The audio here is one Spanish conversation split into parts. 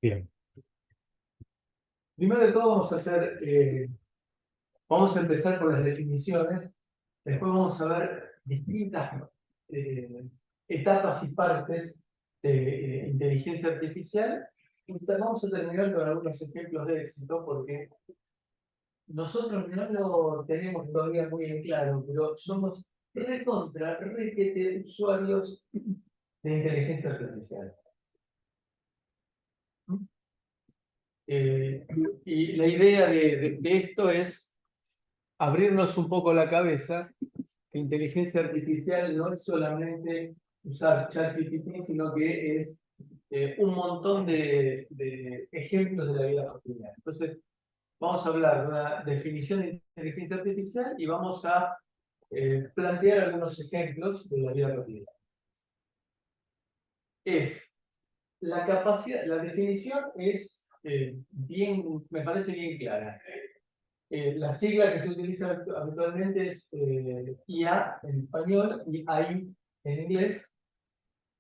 Bien. Primero de todo vamos a empezar con las definiciones, después vamos a ver distintas etapas y partes de inteligencia artificial y vamos a terminar con algunos ejemplos de éxito porque nosotros no lo tenemos todavía muy en claro, pero somos requete usuarios de inteligencia artificial. Y la idea de esto es abrirnos un poco la cabeza, que inteligencia artificial no es solamente usar ChatGPT, sino que es un montón de ejemplos de la vida cotidiana. Entonces, vamos a hablar de una definición de inteligencia artificial y vamos a plantear algunos ejemplos de la vida cotidiana. La capacidad, la definición es me parece bien clara. La sigla que se utiliza habitualmente es IA en español y AI en inglés,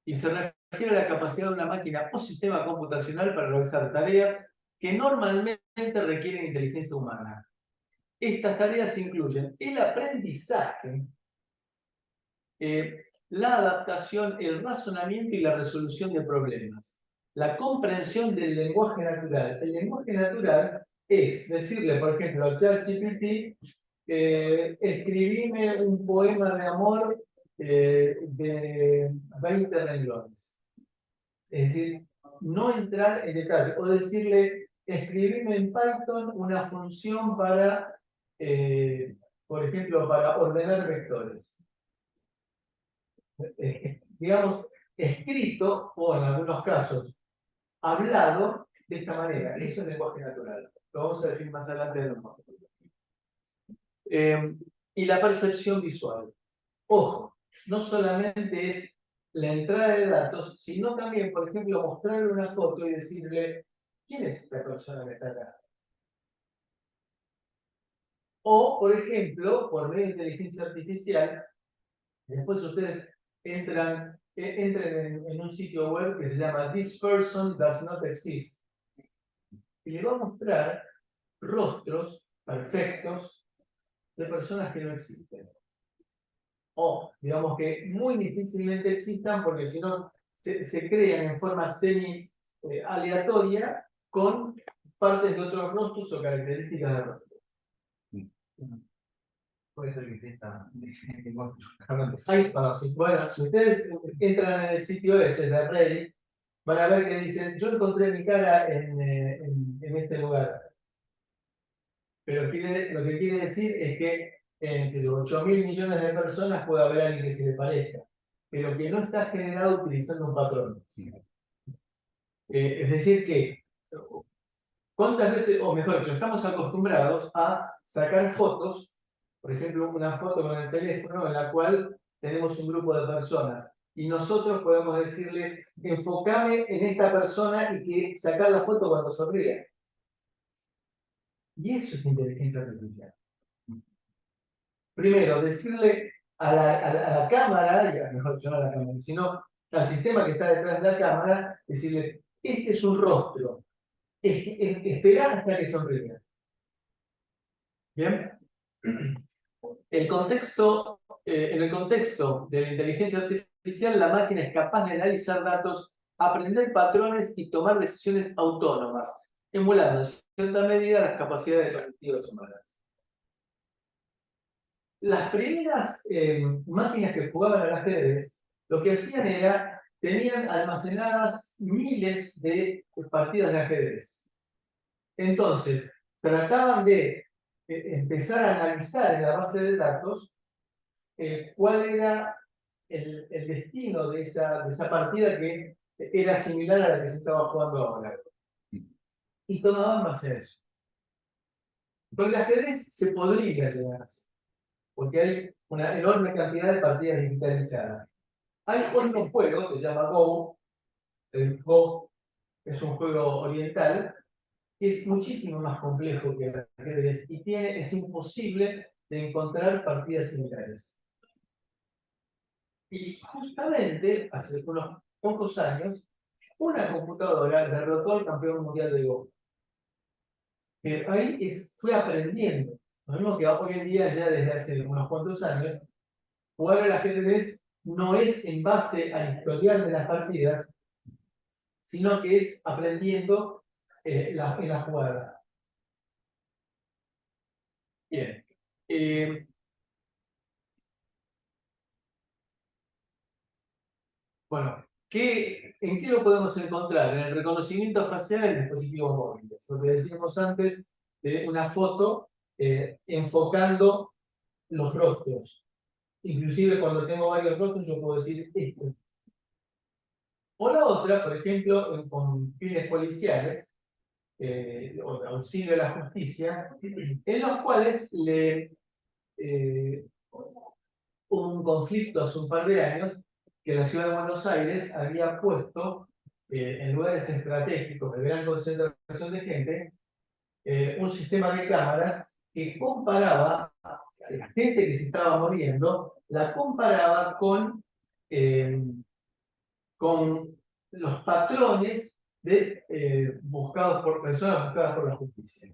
y se refiere a la capacidad de una máquina o sistema computacional para realizar tareas que normalmente requieren inteligencia humana. Estas tareas incluyen el aprendizaje, la adaptación, el razonamiento y la resolución de problemas, la comprensión del lenguaje natural. El lenguaje natural es decirle, por ejemplo, a ChatGPT, escribime un poema de amor de 20 renglones. Es decir, no entrar en detalle, o decirle, escribime en Python una función para, por ejemplo, para ordenar vectores. Digamos, escrito, o en algunos casos, hablado de esta manera. Eso es lenguaje natural. Lo vamos a definir más adelante en los módulos. Y la percepción visual. Ojo, no solamente es la entrada de datos, sino también, por ejemplo, mostrarle una foto y decirle, ¿quién es esta persona que está acá? O, por ejemplo, por medio de inteligencia artificial, después ustedes entren en un sitio web que se llama This Person Does Not Exist. Y le va a mostrar rostros perfectos de personas que no existen. O, digamos que muy difícilmente existan, porque si no, se crean en forma semi-aleatoria con partes de otros rostros o características de rostros. Puede ser que está. Bueno, si ustedes entran en el sitio ese de Reddit, van a ver que dicen, yo encontré mi cara en este lugar. Pero lo que quiere decir es que entre 8.000 millones de personas puede haber alguien que se le parezca, pero que no está generado utilizando un patrón. Es decir que, ¿cuántas veces, o mejor dicho, estamos acostumbrados a sacar fotos, por ejemplo, una foto con el teléfono en la cual tenemos un grupo de personas y nosotros podemos decirle, enfócame en esta persona y que sacar la foto cuando sonría? Y eso es inteligencia artificial. Primero, decirle a la cámara, mejor dicho, no a la cámara, sino al sistema que está detrás de la cámara, decirle, este es un rostro, esperar hasta que sonría. ¿Bien? En el contexto de la inteligencia artificial, la máquina es capaz de analizar datos, aprender patrones y tomar decisiones autónomas, emulando en cierta medida las capacidades cognitivas humanas. Las primeras máquinas que jugaban al ajedrez, lo que hacían era, tenían almacenadas miles de partidas de ajedrez. Entonces, trataban de empezar a analizar en la base de datos cuál era el destino de esa partida que era similar a la que se estaba jugando ahora. Y tomaban más eso. Con el ajedrez se podría llegar a hacer, porque hay una enorme cantidad de partidas digitalizadas. Hay otro juego que se llama Go. El Go es un juego oriental que es muchísimo más complejo que el ajedrez y es imposible de encontrar partidas similares. Y justamente, hace unos pocos años, una computadora derrotó al campeón mundial de Go. Ahí fue aprendiendo. Lo mismo que hoy en día, ya desde hace unos cuantos años, jugar al ajedrez no es en base al historial de las partidas, sino que es aprendiendo en la jugada. Bien. Bueno, ¿en qué lo podemos encontrar? En el reconocimiento facial en dispositivos móviles. Lo que decíamos antes de una foto enfocando los rostros. Inclusive cuando tengo varios rostros yo puedo decir esto. O la otra, por ejemplo, con fines policiales, o de auxilio a la justicia, en los cuales hubo un conflicto hace un par de años que la ciudad de Buenos Aires había puesto en lugares estratégicos de gran concentración de gente un sistema de cámaras que comparaba a la gente que se estaba muriendo, la comparaba con los patrones buscados por personas buscadas por la justicia.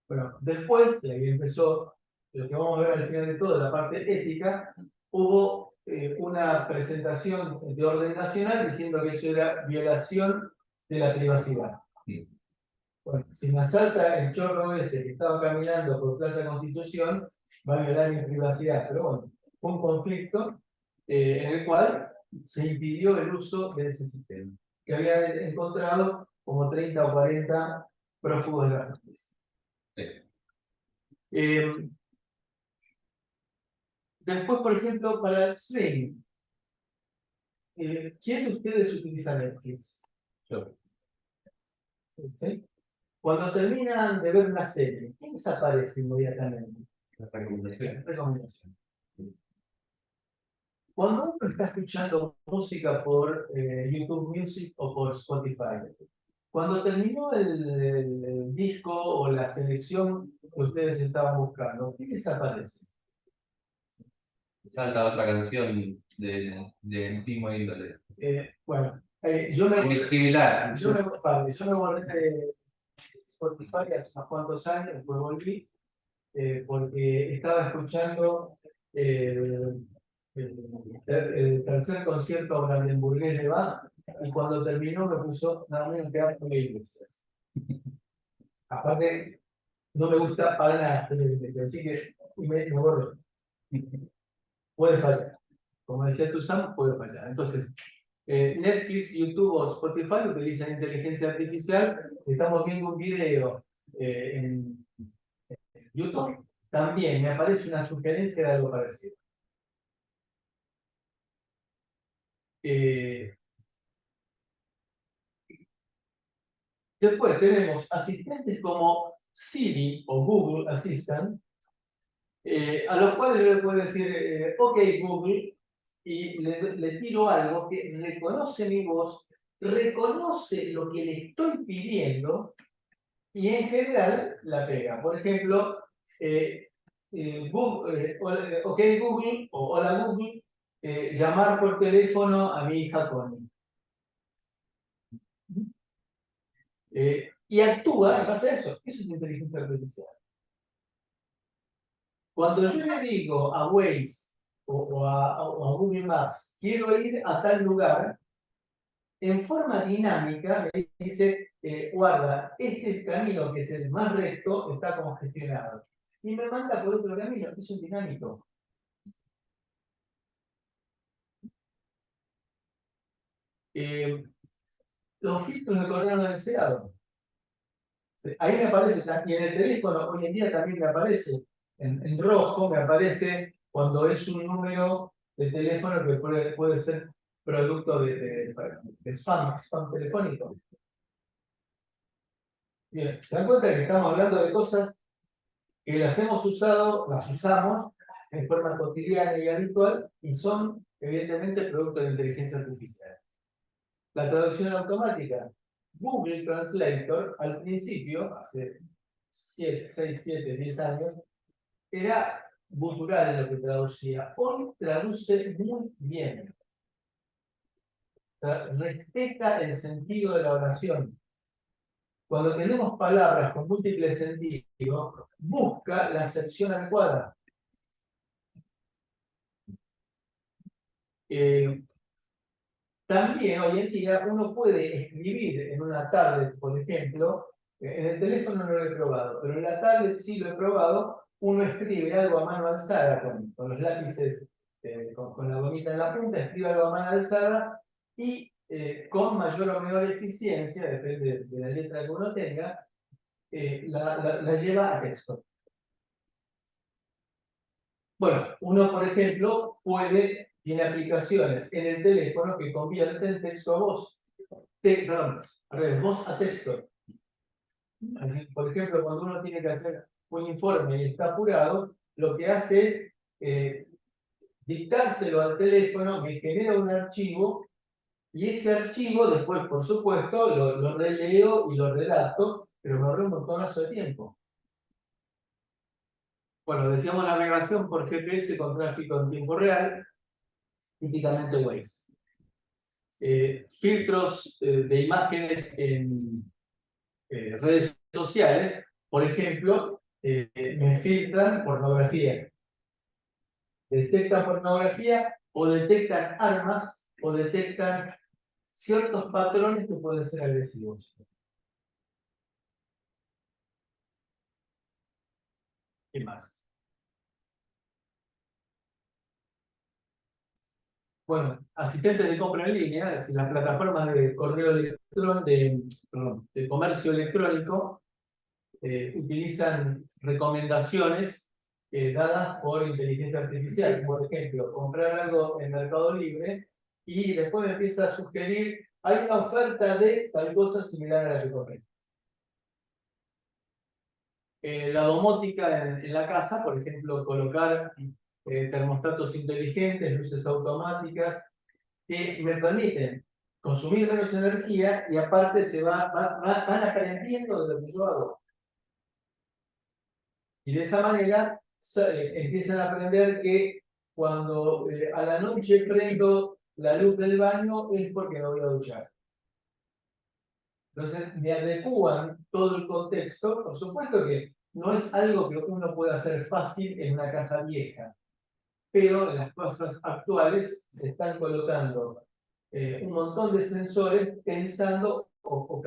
Bueno, después, y ahí empezó lo que vamos a ver al final de todo, la parte ética, hubo una presentación de orden nacional diciendo que eso era violación de la privacidad. Bueno, si me asalta el chorro ese que estaba caminando por Plaza Constitución, va a violar mi privacidad. Pero bueno, fue un conflicto en el cual se impidió el uso de ese sistema, que había encontrado como 30 o 40 prófugos de la justicia. Después, por ejemplo, para el streaming. ¿Quién de ustedes utiliza Netflix? Yo. ¿Sí? Cuando terminan de ver una serie, ¿quién desaparece inmediatamente? La recomendación. Cuando uno está escuchando música por YouTube Music o por Spotify, cuando terminó el disco o la selección que ustedes estaban buscando, ¿qué desaparece? Salta otra canción de mismo índole. Bueno, yo me similar. Yo me guardé de Spotify hace unos cuantos años, después volví, porque estaba escuchando el tercer concierto brandenburgués de Bach, y cuando terminó me puso nada menos que Antonio Iglesias. Aparte, no me gusta para nada Antonio Iglesias, así que me borro. Puede fallar. Como decía tu Sam, puede fallar. Entonces, Netflix, YouTube o Spotify utilizan inteligencia artificial. Si estamos viendo un video en YouTube, también me aparece una sugerencia de algo parecido. Después tenemos asistentes como Siri o Google Assistant, a los cuales yo le puedo decir, ok Google, y le tiro algo que reconoce mi voz, reconoce lo que le estoy pidiendo y en general la pega. Por ejemplo, Google, ok Google o hola Google, llamar por teléfono a mi hija Connie. Y actúa en base a eso. Eso es inteligencia artificial. Cuando yo le digo a Waze o a Google Maps, quiero ir a tal lugar, en forma dinámica me dice, guarda, este camino que es el más recto está congestionado. Y me manda por otro camino, es un dinámico. Los filtros de correo no deseado. Ahí me aparece, y en el teléfono hoy en día también me aparece, en rojo me aparece cuando es un número de teléfono que puede ser producto de spam telefónico. Bien, se dan cuenta que estamos hablando de cosas que las hemos usado, las usamos en forma cotidiana y habitual y son evidentemente producto de la inteligencia artificial. La traducción automática. Google Translator al principio, hace 6, 7, 10 años, era gutural lo que traducía. Hoy traduce muy bien. respeta el sentido de la oración. Cuando tenemos palabras con múltiples sentidos, busca la acepción adecuada. También hoy en día uno puede escribir en una tablet, por ejemplo, en el teléfono no lo he probado, pero en la tablet sí lo he probado, uno escribe algo a mano alzada con los lápices, con la gomita en la punta, escribe algo a mano alzada y con mayor o menor eficiencia, depende de la letra que uno tenga, la lleva a texto. Bueno, uno, por ejemplo, tiene aplicaciones en el teléfono que convierten texto a voz. Perdón, voz a texto. Por ejemplo, cuando uno tiene que hacer un informe y está apurado, lo que hace es dictárselo al teléfono, que genera un archivo, y ese archivo después, por supuesto, lo releo y lo redacto, pero me ahorra un montonazo de tiempo. Bueno, decíamos navegación por GPS con tráfico en tiempo real, típicamente Waze. Filtros de imágenes en redes sociales, por ejemplo, me filtran pornografía. Detectan pornografía o detectan armas o detectan ciertos patrones que pueden ser agresivos. ¿Qué más? Bueno, asistentes de compra en línea, es decir, las plataformas de correo electrónico, de comercio electrónico, utilizan recomendaciones dadas por inteligencia artificial. Por ejemplo, comprar algo en Mercado Libre y después me empieza a sugerir, hay una oferta de tal cosa similar a la que compré. La domótica en la casa, por ejemplo, colocar termostatos inteligentes, luces automáticas, que me permiten consumir menos energía y aparte van aprendiendo de lo que yo hago. Y de esa manera empiezan a aprender que cuando a la noche prendo la luz del baño es porque me voy a duchar. Entonces me adecúan todo el contexto. Por supuesto que no es algo que uno pueda hacer fácil en una casa vieja, pero en las cosas actuales se están colocando un montón de sensores pensando o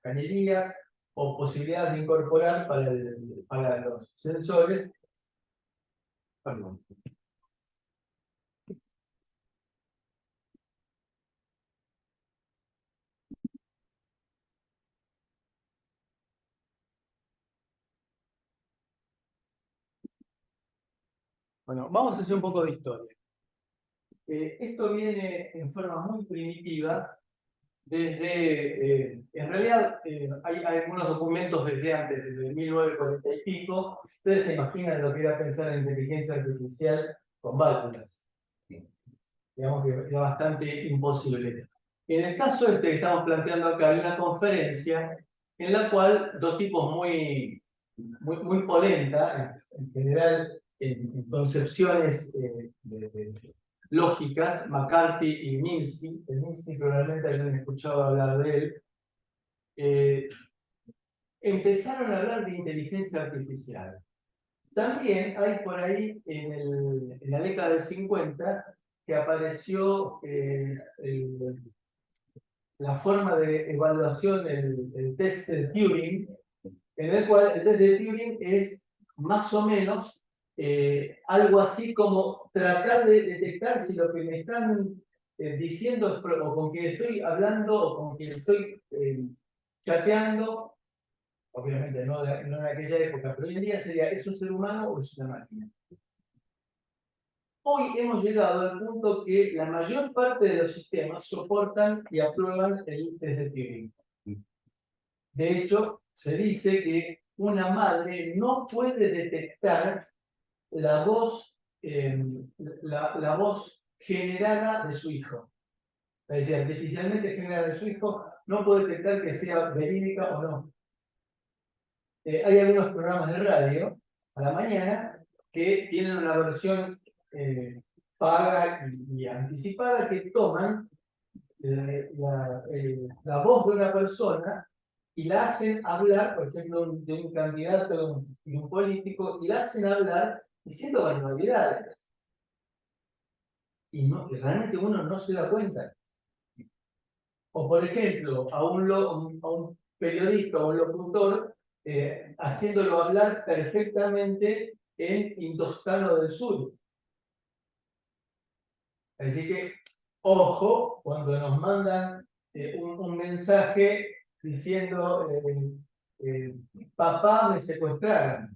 cañerías o posibilidades de incorporar para los sensores. Perdón. Bueno, vamos a hacer un poco de historia. Esto viene en forma muy primitiva desde, en realidad hay algunos documentos desde antes, desde 1940 y pico. Ustedes se imaginan lo que era pensar en inteligencia artificial con válvulas. Digamos que era bastante imposible. En el caso este que estamos planteando acá, hay una conferencia en la cual dos tipos muy polenta, en general en concepciones lógicas, McCarthy y Minsky. El Minsky probablemente hayan escuchado hablar de él. Empezaron a hablar de inteligencia artificial. También hay por ahí en la década del 50 que apareció la forma de evaluación, el test de Turing, en el cual el test de Turing es más o menos algo así como tratar de detectar si lo que me están diciendo o con quien estoy hablando o con quien estoy chateando, obviamente no en aquella época, pero hoy en día sería, ¿es un ser humano o es una máquina? Hoy hemos llegado al punto que la mayor parte de los sistemas soportan y aprueban el test de Turing. De hecho, se dice que una madre no puede detectar la voz, la voz generada de su hijo. Es decir, artificialmente generada de su hijo, no puede detectar que sea verídica o no. Hay algunos programas de radio a la mañana que tienen una versión paga y anticipada que toman la voz de una persona y la hacen hablar, por ejemplo, de un candidato y un político, y la hacen hablar diciendo barbaridades. Y realmente uno no se da cuenta. O, por ejemplo, a un periodista o un locutor haciéndolo hablar perfectamente en indostano del sur. Así que, ojo, cuando nos mandan un mensaje diciendo, papá, me secuestraron.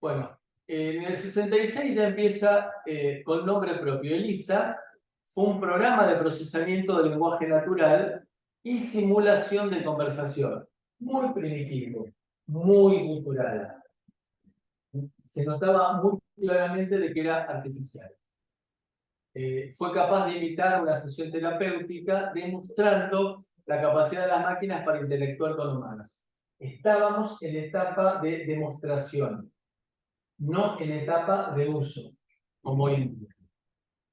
Bueno, en el 66 ya empieza con nombre propio. ELIZA fue un programa de procesamiento del lenguaje natural y simulación de conversación. Muy primitivo, muy cultural. Se notaba muy claramente de que era artificial. Fue capaz de imitar una sesión terapéutica demostrando la capacidad de las máquinas para interactuar con humanos. Estábamos en la etapa de demostración, no en etapa de uso, como hoy en día.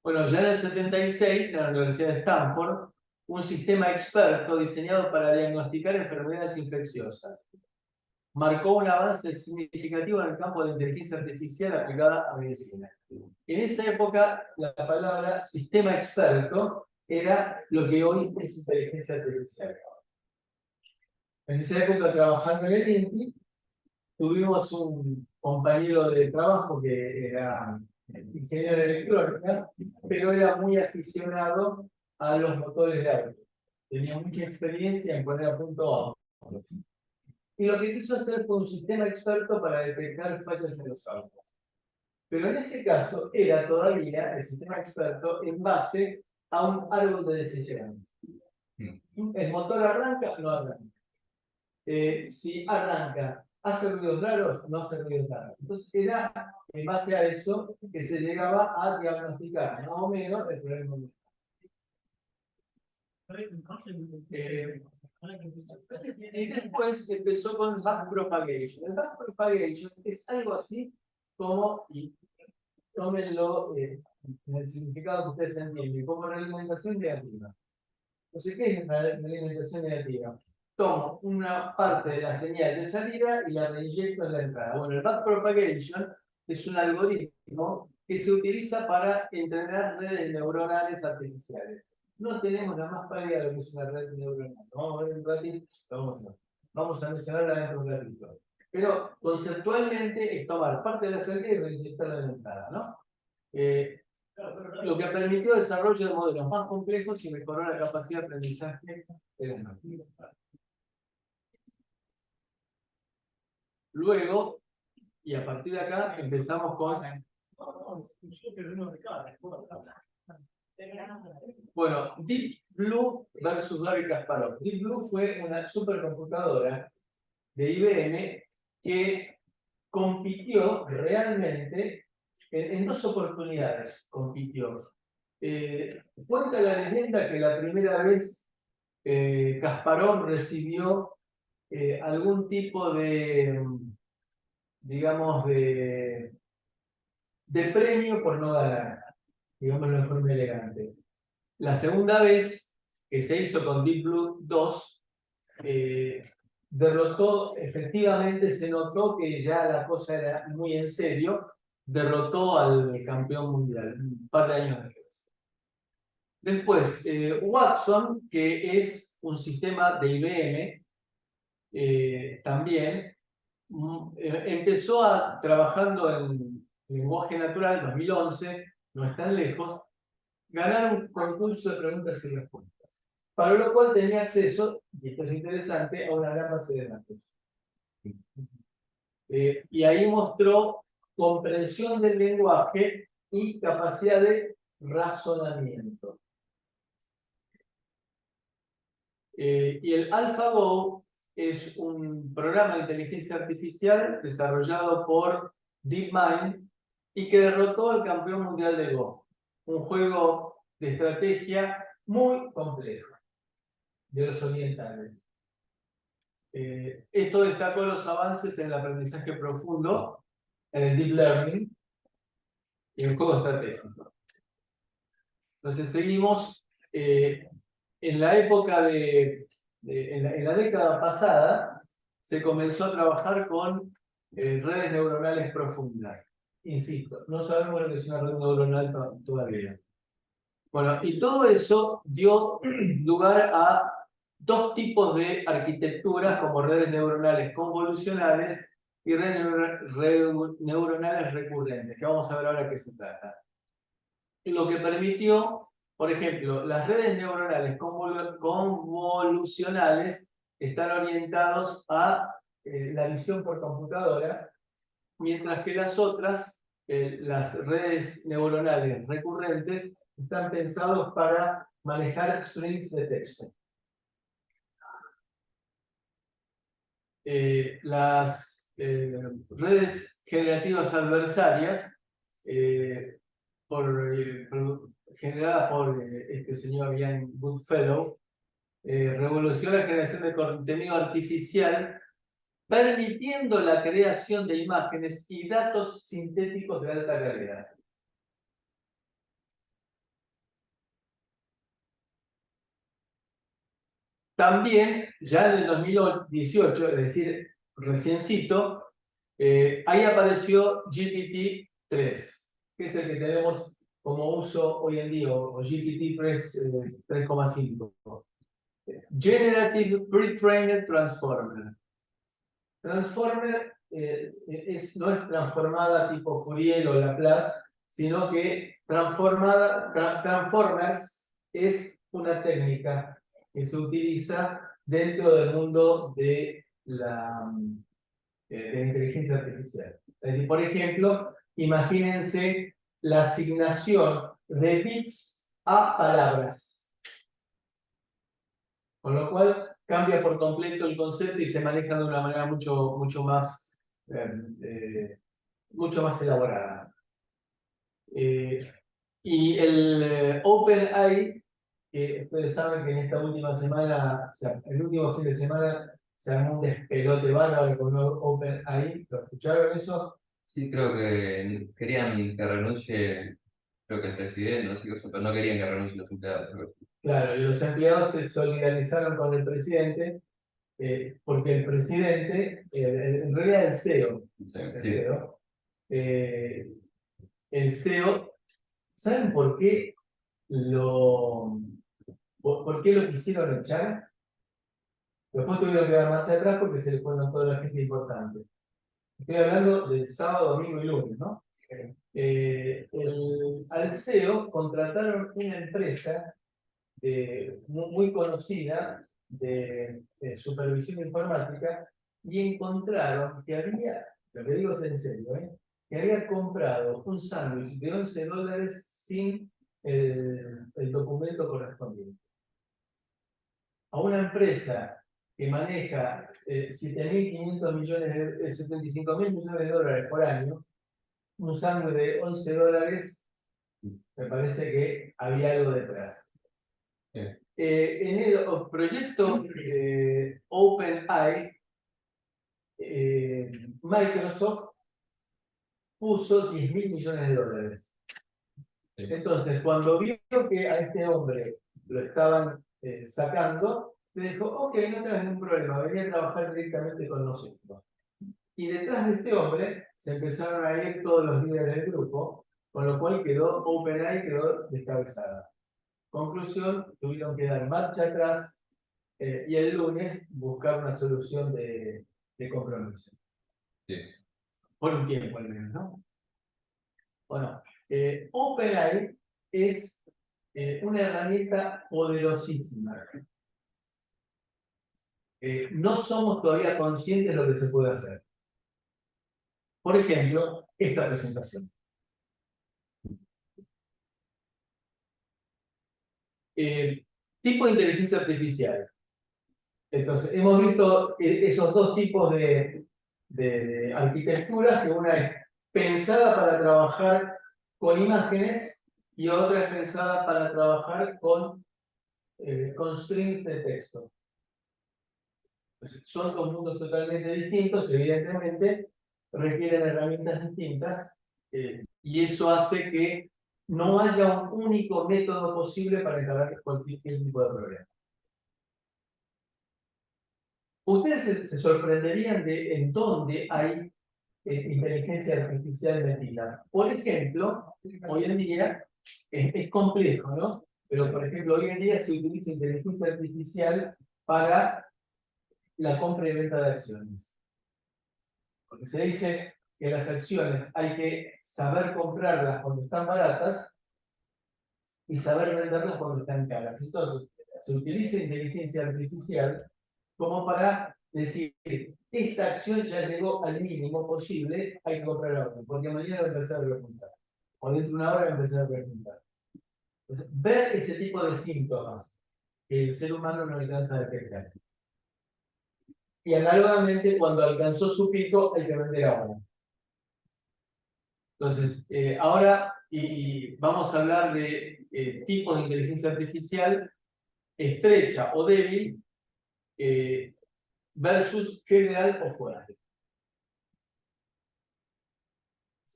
Bueno, ya en el 76, en la Universidad de Stanford, un sistema experto diseñado para diagnosticar enfermedades infecciosas marcó un avance significativo en el campo de la inteligencia artificial aplicada a medicina. En esa época, la palabra sistema experto era lo que hoy es inteligencia artificial. En esa época, trabajando en el INTI, tuvimos un compañero de trabajo que era ingeniero de electrónica, pero era muy aficionado a los motores de auto. Tenía mucha experiencia en poner a punto autos. Y lo que quiso hacer fue un sistema experto para detectar fallas en los autos. Pero en ese caso era todavía el sistema experto en base a un árbol de decisiones. El motor arranca, no arranca. Si arranca, ¿hace ruidos raros? No hace ruidos raros. Entonces era en base a eso que se llegaba a diagnosticar más o menos el problema. Y después empezó con backpropagation. El backpropagation es algo así como, y tómenlo en el significado que ustedes entienden, como realimentación negativa. Entonces, ¿qué es la realimentación negativa? Tomo una parte de la señal de salida y la reinyecto en la entrada. Bueno, el backpropagation es un algoritmo que se utiliza para entrenar redes neuronales artificiales. No tenemos la más pálida de lo que es una red neuronal. Vamos a ver un ratito, vamos a mencionarla dentro de un ratito. Pero conceptualmente es tomar parte de la salida y reinyectarla en la entrada, ¿no? Lo que permitió el desarrollo de modelos más complejos y mejoró la capacidad de aprendizaje de las máquinas. Luego, y a partir de acá, empezamos con... Bueno, Deep Blue versus Garry Kasparov. Deep Blue fue una supercomputadora de IBM que compitió realmente en dos oportunidades. Compitió. Cuenta la leyenda que la primera vez Kasparov recibió algún tipo de, digamos, de premio por no ganar, digámoslo en forma elegante. La segunda vez que se hizo con Deep Blue 2, derrotó, efectivamente se notó que ya la cosa era muy en serio, derrotó al campeón mundial, un par de años después. Después, Watson, que es un sistema de IBM, también empezó trabajando en lenguaje natural en 2011, no es tan lejos, ganar un concurso de preguntas y respuestas, para lo cual tenía acceso, y esto es interesante, a una gran base de datos. Y ahí mostró comprensión del lenguaje y capacidad de razonamiento. Y el AlphaGo es un programa de inteligencia artificial desarrollado por DeepMind y que derrotó al campeón mundial de Go, un juego de estrategia muy complejo de los orientales. Esto destacó los avances en el aprendizaje profundo, en el deep learning y en el juego estratégico. Entonces seguimos en la época en la década pasada, se comenzó a trabajar con redes neuronales profundas. Insisto, no sabemos lo que es una red neuronal todavía. Bueno, y todo eso dio lugar a dos tipos de arquitecturas como redes neuronales convolucionales y redes neuronales recurrentes, que vamos a ver ahora qué se trata. Lo que permitió, por ejemplo, las redes neuronales convolucionales están orientados a la visión por computadora, mientras que las otras, las redes neuronales recurrentes, están pensados para manejar strings de texto. Las redes generativas adversarias, generadas por este señor Ian Goodfellow, revolucionó la generación de contenido artificial, permitiendo la creación de imágenes y datos sintéticos de alta calidad. También, ya en el 2018, es decir, reciencito, ahí apareció GPT-3, que es el que tenemos como uso hoy en día, o GPT-3 3,5. Generative Pre-trained Transformer. Transformer no es transformada tipo Fourier o Laplace, sino que Transformers es una técnica que se utiliza dentro del mundo de la inteligencia artificial. Es decir, por ejemplo, imagínense la asignación de bits a palabras, con lo cual cambia por completo el concepto y se maneja de una manera mucho más elaborada. Y el OpenAI, que ustedes saben que en esta última semana, o sea, el último fin de semana, se armó un despelote bárbaro con OpenAI. ¿Lo escucharon eso? Sí, creo que querían que renuncie, creo que el presidente, no sé qué cosa, pero no querían que renuncien los empleados. Claro, y los empleados se solidarizaron con el presidente, porque el presidente, en realidad el CEO, el CEO, ¿saben por qué por qué lo quisieron echar? Después tuvieron que dar marcha atrás porque se le fueron toda la gente importante. Estoy hablando del sábado, domingo y lunes, ¿no? Al CEO contrataron una empresa muy conocida de supervisión informática y encontraron que había, lo que digo es en serio, que había comprado un sándwich de $11 sin el documento correspondiente. A una empresa que maneja 7.500 millones, 75.000 millones de dólares por año, un sándwich de $11, me parece que había algo detrás. En el proyecto OpenAI, Microsoft puso 10.000 millones de dólares. Entonces, cuando vio que a este hombre lo estaban sacando, le dijo, ok, no tengas ningún problema, venía a trabajar directamente con nosotros. Y detrás de este hombre se empezaron a ir todos los líderes del grupo, con lo cual OpenAI quedó descabezada. Conclusión, tuvieron que dar marcha atrás y el lunes buscar una solución de compromiso. Sí. Por un tiempo al menos, ¿no? Bueno, OpenAI es una herramienta poderosísima. No somos todavía conscientes de lo que se puede hacer. Por ejemplo, esta presentación. Tipo de inteligencia artificial. Entonces, hemos visto esos dos tipos de arquitecturas, que una es pensada para trabajar con imágenes y otra es pensada para trabajar con strings de texto. Entonces, son dos mundos totalmente distintos, evidentemente, requieren herramientas distintas, y eso hace que no haya un único método posible para encarar cualquier tipo de problema. Ustedes se sorprenderían de en dónde hay inteligencia artificial metida. Por ejemplo, hoy en día es complejo, ¿no? Pero, por ejemplo, hoy en día se utiliza inteligencia artificial para la compra y venta de acciones. Porque se dice que las acciones hay que saber comprarlas cuando están baratas y saber venderlas cuando están caras. Entonces, se utiliza inteligencia artificial como para decir, esta acción ya llegó al mínimo posible, hay que comprar ahora, porque mañana va a empezar a repuntar, o dentro de una hora va a empezar a repuntar. Entonces, ver ese tipo de síntomas que el ser humano no alcanza a detectar. Y análogamente, cuando alcanzó su pico, hay que vender ahora. Entonces, ahora vamos a hablar de tipos de inteligencia artificial estrecha o débil versus general o fuerte.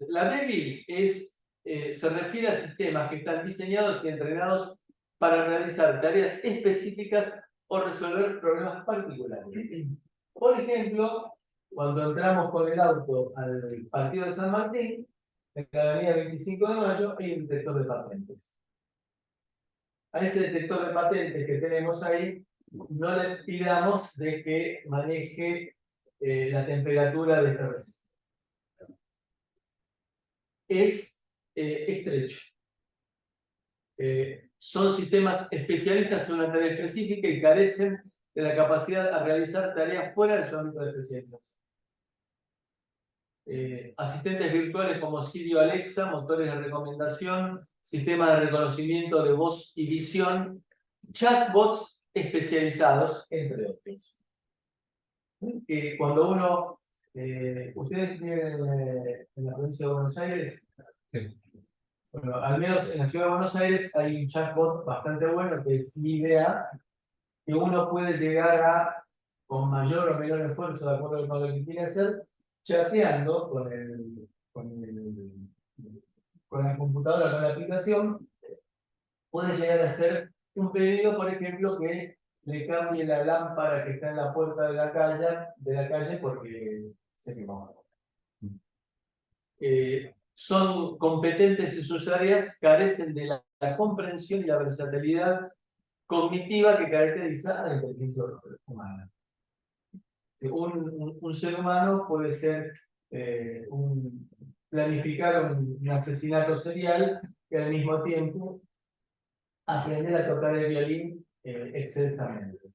La débil se refiere a sistemas que están diseñados y entrenados para realizar tareas específicas o resolver problemas particulares. Por ejemplo, cuando entramos con el auto al partido de San Martín, en la avenida 25 de Mayo, hay un detector de patentes. A ese detector de patentes que tenemos ahí, no le pidamos de que maneje la temperatura de este recinto. Es estrecho. Son sistemas especialistas en una tarea específica y carecen de la capacidad de realizar tareas fuera de su ámbito de especialización. Asistentes virtuales como Siri o Alexa, motores de recomendación, sistemas de reconocimiento de voz y visión, chatbots especializados, entre otros. Cuando uno, ustedes viven en la provincia de Buenos Aires, Sí. bueno, al menos en la ciudad de Buenos Aires hay un chatbot bastante bueno que es IDEA, que uno puede llegar a, con mayor o menor esfuerzo, de acuerdo con lo que quiere hacer, chateando con la computadora, con la aplicación, puede llegar a hacer un pedido, por ejemplo, que le cambie la lámpara que está en la puerta de la calle porque se quemó. Son competentes en sus áreas, carecen de la comprensión y la versatilidad cognitiva que caracteriza a la inteligencia humana. Un ser humano puede ser planificar un asesinato serial y al mismo tiempo aprender a tocar el violín excelsamente.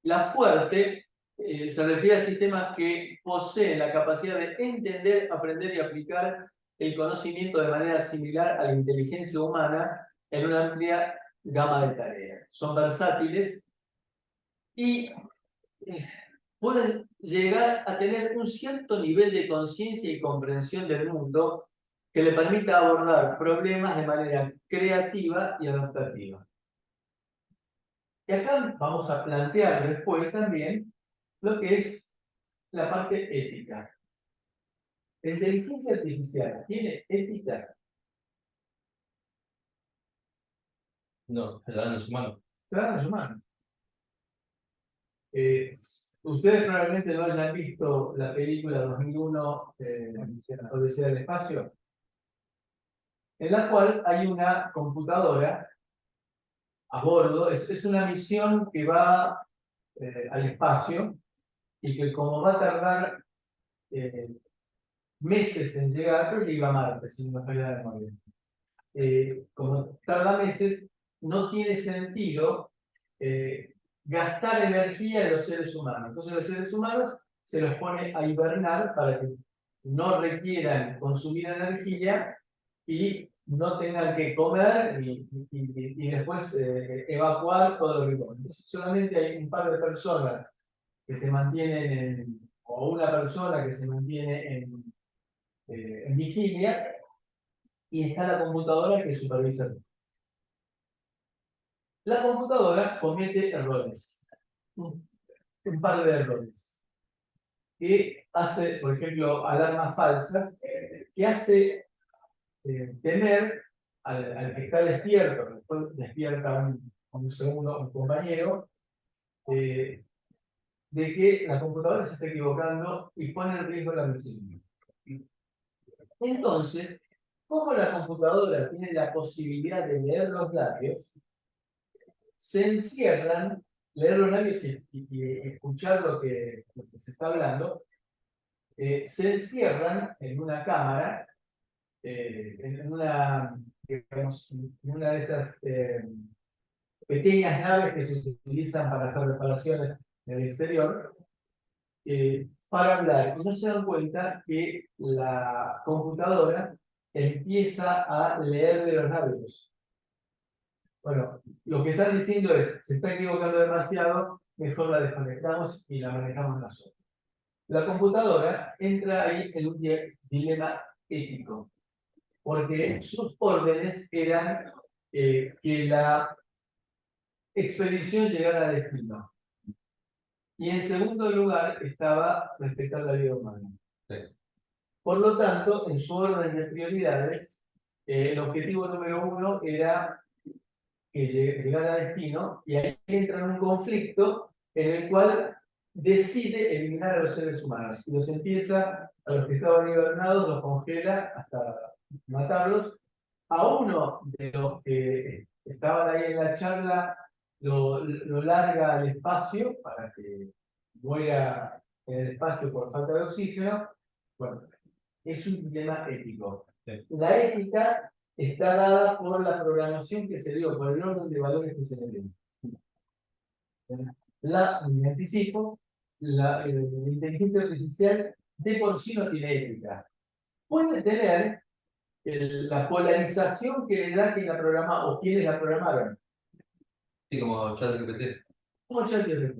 La fuerte se refiere a sistemas que poseen la capacidad de entender, aprender y aplicar el conocimiento de manera similar a la inteligencia humana en una amplia gama de tareas. Son versátiles y pueden llegar a tener un cierto nivel de conciencia y comprensión del mundo que le permita abordar problemas de manera creativa y adaptativa. Y acá vamos a plantear después también lo que es la parte ética. ¿La inteligencia artificial tiene ética? No, ciudadanos no es humano. Claro, es humano. Ustedes probablemente no hayan visto la película 2001, Odisea del Espacio, en la cual hay una computadora a bordo. Es una misión que va al espacio y que como va a tardar meses en llegar, creo que iba a Marte, si no me falla la memoria. Como tarda meses, no tiene sentido gastar energía en los seres humanos. Entonces los seres humanos se los pone a hibernar para que no requieran consumir energía y no tengan que comer y después evacuar todo lo que comen. Entonces solamente hay un par de personas que se mantienen o una persona que se mantiene en vigilia y está la computadora que supervisa todo. La computadora comete errores, un par de errores, que hace, por ejemplo, alarmas falsas, que hace temer al que está despierto, después despierta un segundo, un compañero, de que la computadora se está equivocando y pone en riesgo la misión. Entonces, como la computadora tiene la posibilidad de leer los labios, se encierran, leer los labios y escuchar lo que se está hablando, se encierran en una cámara, digamos, en una de esas pequeñas naves que se utilizan para hacer reparaciones en el exterior, para hablar. Y no se dan cuenta que la computadora empieza a leer de los labios. Bueno, lo que están diciendo es, se está equivocando demasiado, mejor la desconectamos y la manejamos nosotros. La computadora entra ahí en un dilema ético, porque sus órdenes eran que la expedición llegara a destino. Y en segundo lugar estaba respetar la vida humana. Sí. Por lo tanto, en su orden de prioridades, el objetivo número uno era que llegara a destino, y ahí entra en un conflicto en el cual decide eliminar a los seres humanos. Y los empieza, a los que estaban hibernados, los congela hasta matarlos. A uno de los que estaban ahí en la charla, lo larga al espacio para que muera en el espacio por falta de oxígeno. Bueno, es un dilema ético. La ética está dada por la programación que se dio, por el orden de valores que se le dio. Me anticipo, la inteligencia artificial de por sí no tiene ética. Puede tener la polarización que le da quien la programa o quienes la programaron. Sí, como ChatGPT. Como ChatGPT.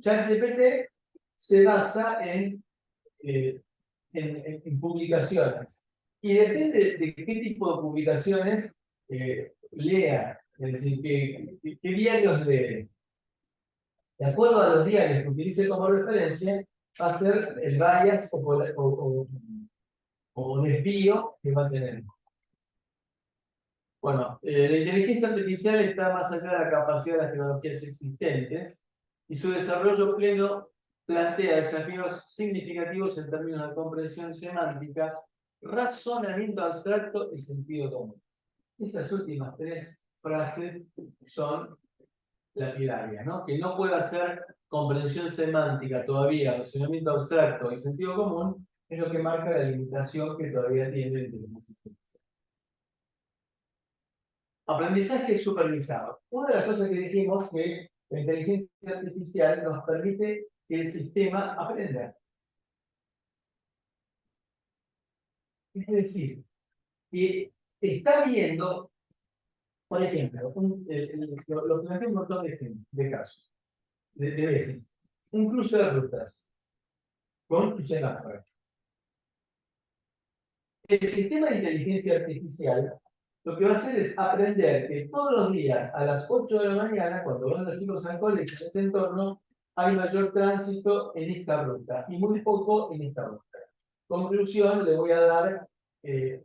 ChatGPT se basa en publicaciones. Y depende de qué tipo de publicaciones lea, es decir, qué diarios lee. De acuerdo a los diarios que utilice como referencia, va a ser el bias o desvío que va a tener. Bueno, la inteligencia artificial está más allá de la capacidad de las tecnologías existentes y su desarrollo pleno plantea desafíos significativos en términos de comprensión semántica, razonamiento abstracto y sentido común. Esas últimas tres frases son lapidarias, ¿no? Que no pueda hacer comprensión semántica todavía, razonamiento abstracto y sentido común, es lo que marca la limitación que todavía tiene la inteligencia artificial. Aprendizaje supervisado. Una de las cosas que dijimos que la inteligencia artificial nos permite que el sistema aprenda. Es decir, que está viendo, por ejemplo, lo planteé un montón de casos, de veces, un cruce de rutas con un semáforo. El sistema de inteligencia artificial lo que va a hacer es aprender que todos los días a las 8 de la mañana, cuando van los chicos al colegio en ese entorno, hay mayor tránsito en esta ruta y muy poco en esta ruta. Conclusión, le voy a dar,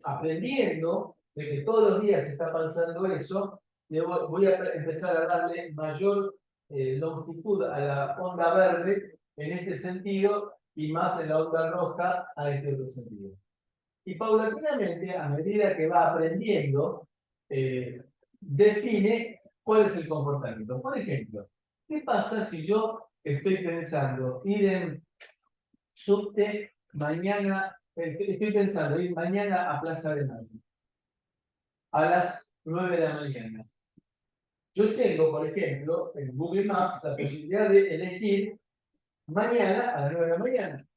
aprendiendo de que todos los días está pasando eso, voy a empezar a darle mayor longitud a la onda verde en este sentido y más en la onda roja a este otro sentido. Y paulatinamente, a medida que va aprendiendo, define cuál es el comportamiento. Por ejemplo, ¿qué pasa si yo estoy pensando ir en subte mañana, estoy pensando ir mañana a Plaza de Mayo, a las 9 de la mañana? Yo tengo, por ejemplo, en Google Maps la posibilidad de elegir mañana a las 9 de la mañana.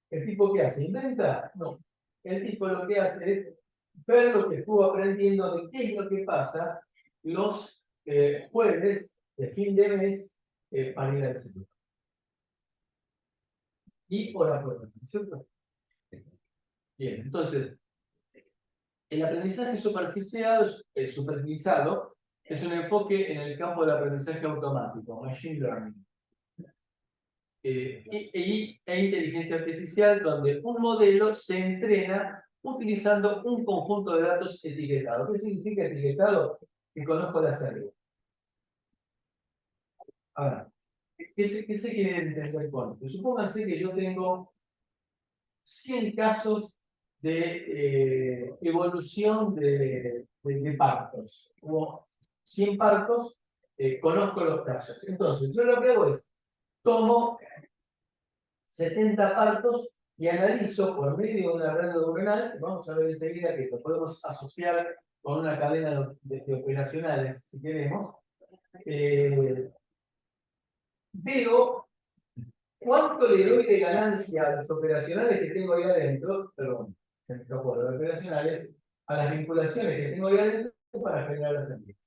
¿El tipo qué hace? ¿Inventa? No. El tipo lo que hace es ver lo que estuvo aprendiendo de qué es lo que pasa los jueves de fin de mes para ir al centro. Y por la prueba, ¿no es cierto? Bien, entonces, el aprendizaje supervisado es un enfoque en el campo del aprendizaje automático, machine learning. E inteligencia artificial, donde un modelo se entrena utilizando un conjunto de datos etiquetados. ¿Qué significa etiquetado? Que conozco la salida. Ahora, ¿qué se quiere entender con esto? Supónganse que yo tengo 100 casos de evolución de partos. Como 100 partos, conozco los casos. Entonces, yo lo que hago es, tomo 70 partos y analizo por medio de una red neuronal, vamos a ver enseguida que lo podemos asociar con una cadena de operacionales, si queremos, veo cuánto le doy de ganancia a los operacionales que tengo ahí adentro, perdón, se me escapó, los operacionales, a las vinculaciones que tengo ahí adentro para generar las salidas.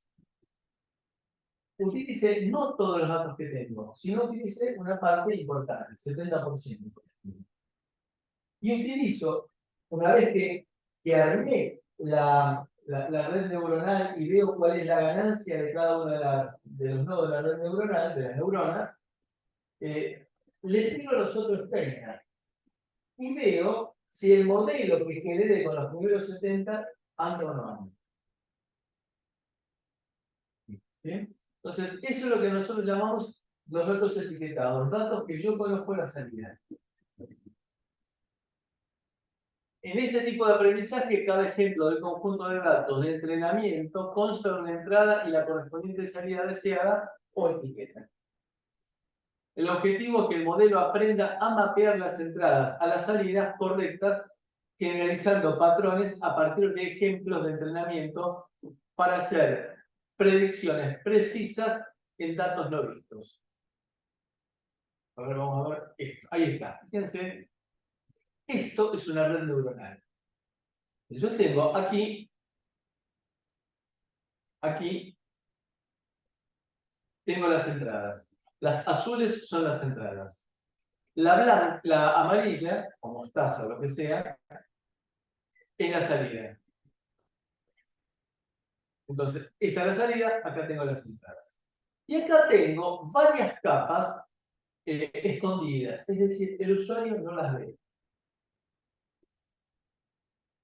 Utilice no todos los datos que tengo, sino utilice una parte importante, 70%. Y utilizo, una vez que armé la red neuronal y veo cuál es la ganancia de cada uno de los nodos de la red neuronal, de las neuronas, le tiro los otros 30 y veo si el modelo que generé con los primeros 70 anda o no anda. ¿Bien? Entonces, eso es lo que nosotros llamamos los datos etiquetados, datos que yo conozco la salida. En este tipo de aprendizaje, cada ejemplo del conjunto de datos de entrenamiento consta de una entrada y la correspondiente salida deseada o etiqueta. El objetivo es que el modelo aprenda a mapear las entradas a las salidas correctas, generalizando patrones a partir de ejemplos de entrenamiento para hacer predicciones precisas en datos no vistos. A ver, vamos a ver esto. Ahí está. Fíjense, esto es una red neuronal. Yo tengo aquí, tengo las entradas. Las azules son las entradas. La amarilla, o mostaza o lo que sea, es la salida. Entonces, esta es la salida, acá tengo las entradas. Y acá tengo varias capas escondidas, es decir, el usuario no las ve.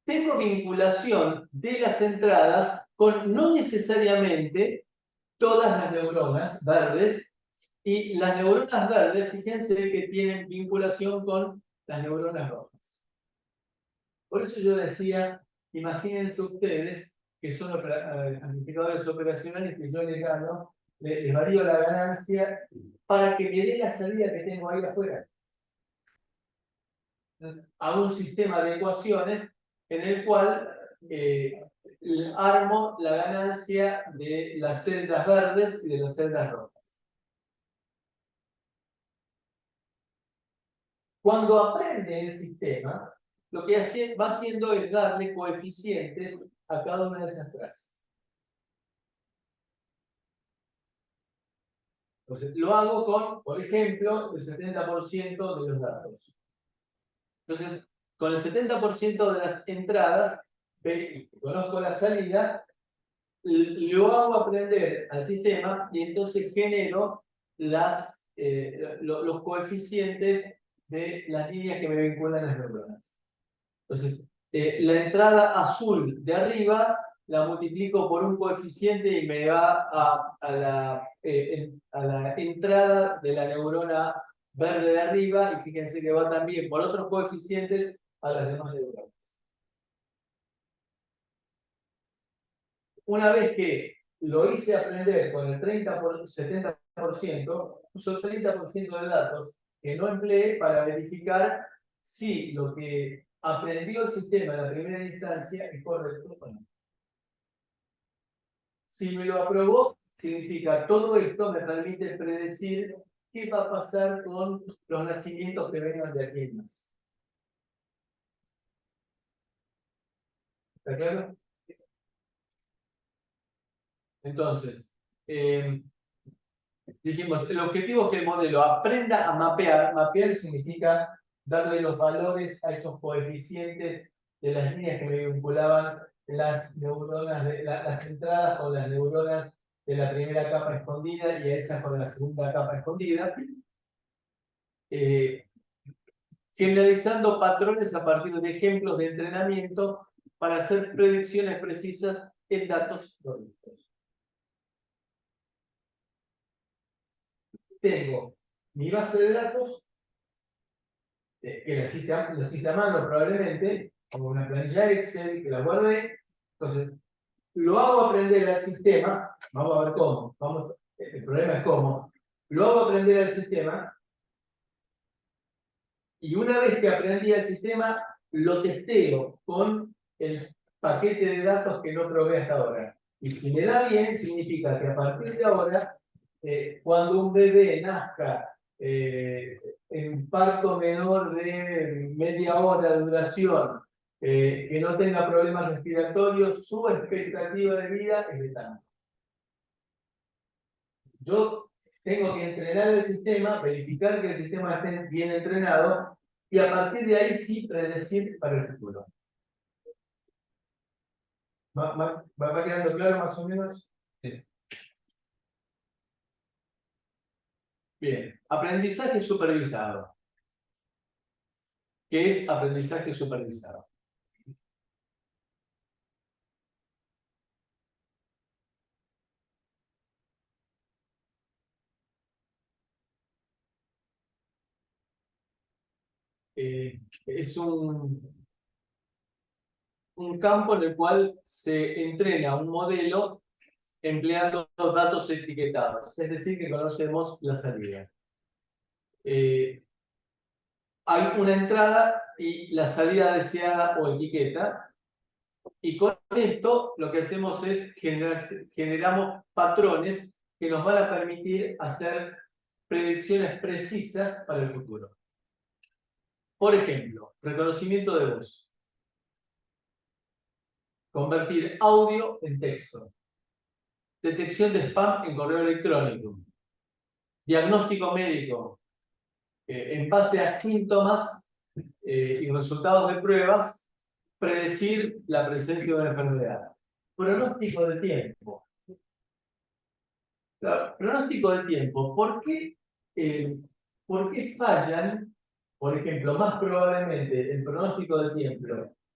Tengo vinculación de las entradas con no necesariamente todas las neuronas verdes, y las neuronas verdes, fíjense que tienen vinculación con las neuronas rojas. Por eso yo decía, imagínense ustedes que son amplificadores operacionales que yo les gano, les varío la ganancia para que me dé la salida que tengo ahí afuera. A un sistema de ecuaciones en el cual armo la ganancia de las celdas verdes y de las celdas rojas. Cuando aprende el sistema, lo que va haciendo es darle coeficientes a cada una de esas frases. Entonces, lo hago con, por ejemplo, el 70% de los datos. Entonces, con el 70% de las entradas, conozco la salida, lo hago aprender al sistema y entonces genero los coeficientes de las líneas que me vinculan las neuronas. Entonces, la entrada azul de arriba la multiplico por un coeficiente y me va a la entrada de la neurona verde de arriba, y fíjense que va también por otros coeficientes a las demás neuronas. Una vez que lo hice aprender con el 70%, uso 30% de datos que no empleé para verificar si lo que aprendió el sistema en la primera instancia es correcto o no. Si me lo aprobó, significa todo esto me permite predecir qué va a pasar con los nacimientos que vengan de aquí en más. ¿Está claro? Entonces, dijimos, el objetivo es que el modelo aprenda a mapear. Mapear significa darle los valores a esos coeficientes de las líneas que me vinculaban las neuronas, las entradas con las neuronas de la primera capa escondida y a esas con la segunda capa escondida. generalizando patrones a partir de ejemplos de entrenamiento para hacer predicciones precisas en datos lógicos. Tengo mi base de datos, que la hice a mano probablemente, con una planilla Excel que la guardé. Entonces, lo hago aprender al sistema, vamos a ver cómo, el problema es cómo, lo hago aprender al sistema, y una vez que aprendí al sistema, lo testeo con el paquete de datos que no probé hasta ahora. Y si me da bien, significa que a partir de ahora, cuando un bebé nazca en parto menor de media hora de duración, que no tenga problemas respiratorios, su expectativa de vida es de tanto. Yo tengo que entrenar el sistema, verificar que el sistema esté bien entrenado y a partir de ahí sí predecir para el futuro. ¿Va quedando claro más o menos? Sí. Bien, aprendizaje supervisado. ¿Qué es aprendizaje supervisado? Es un campo en el cual se entrena un modelo empleando los datos etiquetados, es decir, que conocemos las salidas. Hay una entrada y la salida deseada o etiqueta, y con esto lo que hacemos es generamos patrones que nos van a permitir hacer predicciones precisas para el futuro. Por ejemplo, reconocimiento de voz. Convertir audio en texto. Detección de spam en correo electrónico. Diagnóstico médico. En base a síntomas y resultados de pruebas, predecir la presencia de una enfermedad. Pronóstico de tiempo. Pronóstico de tiempo. ¿Por qué fallan, por ejemplo, más probablemente el pronóstico de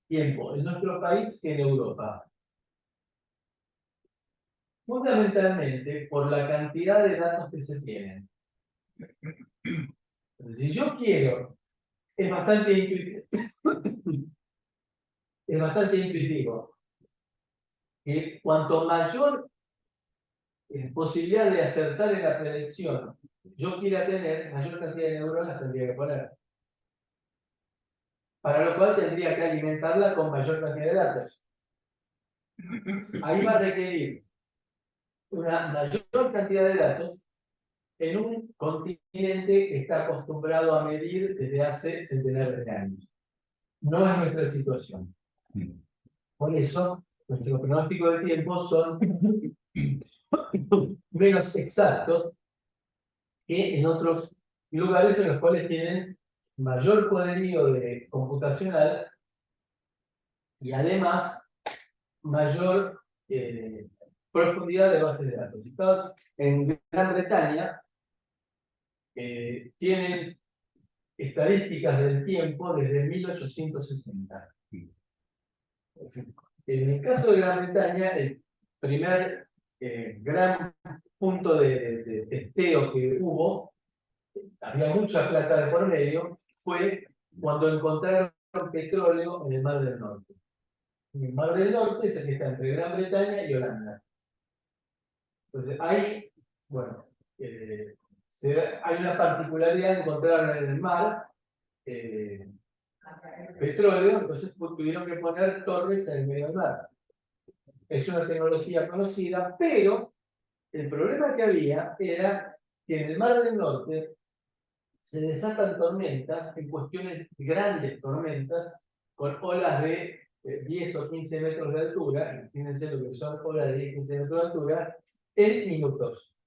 tiempo en nuestro país que en Europa? Fundamentalmente por la cantidad de datos que se tienen. Entonces, si yo quiero, es bastante intuitivo que cuanto mayor posibilidad de acertar en la predicción yo quiera tener, mayor cantidad de neuronas tendría que poner. Para lo cual tendría que alimentarla con mayor cantidad de datos. Ahí va a requerir una mayor cantidad de datos en un continente que está acostumbrado a medir desde hace centenares de años. No es nuestra situación. Por eso, nuestros pronósticos de tiempo son menos exactos que en otros lugares en los cuales tienen mayor poderío computacional y además mayor profundidad de bases de datos. En Gran Bretaña tienen estadísticas del tiempo desde 1860. En el caso de Gran Bretaña, el primer gran punto de testeo que hubo, había mucha plata de por medio, fue cuando encontraron petróleo en el Mar del Norte. El Mar del Norte es el que está entre Gran Bretaña y Holanda. Entonces, ahí, bueno, hay una particularidad de encontrar en el mar petróleo, entonces tuvieron que poner torres en el medio del mar. Es una tecnología conocida, pero el problema que había era que en el Mar del Norte se desatan tormentas, en cuestiones grandes tormentas, con olas de 10 o 15 metros de altura, imagínense lo que son olas de 10 o 15 metros de altura, en minutos.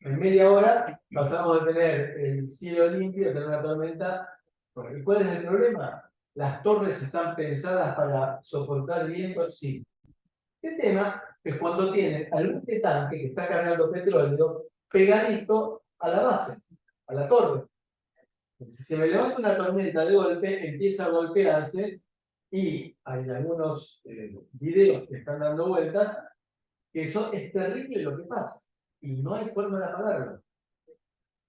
En media hora pasamos de tener el cielo limpio a tener una tormenta. ¿Y cuál es el problema? ¿Las torres están pensadas para soportar viento? Sí. El tema es cuando tienen algún tanque que está cargando petróleo pegadito a la base, a la torre. Si se me levanta una tormenta de golpe, empieza a golpearse y hay algunos videos que están dando vueltas que eso es terrible lo que pasa y no hay forma de apagarlo.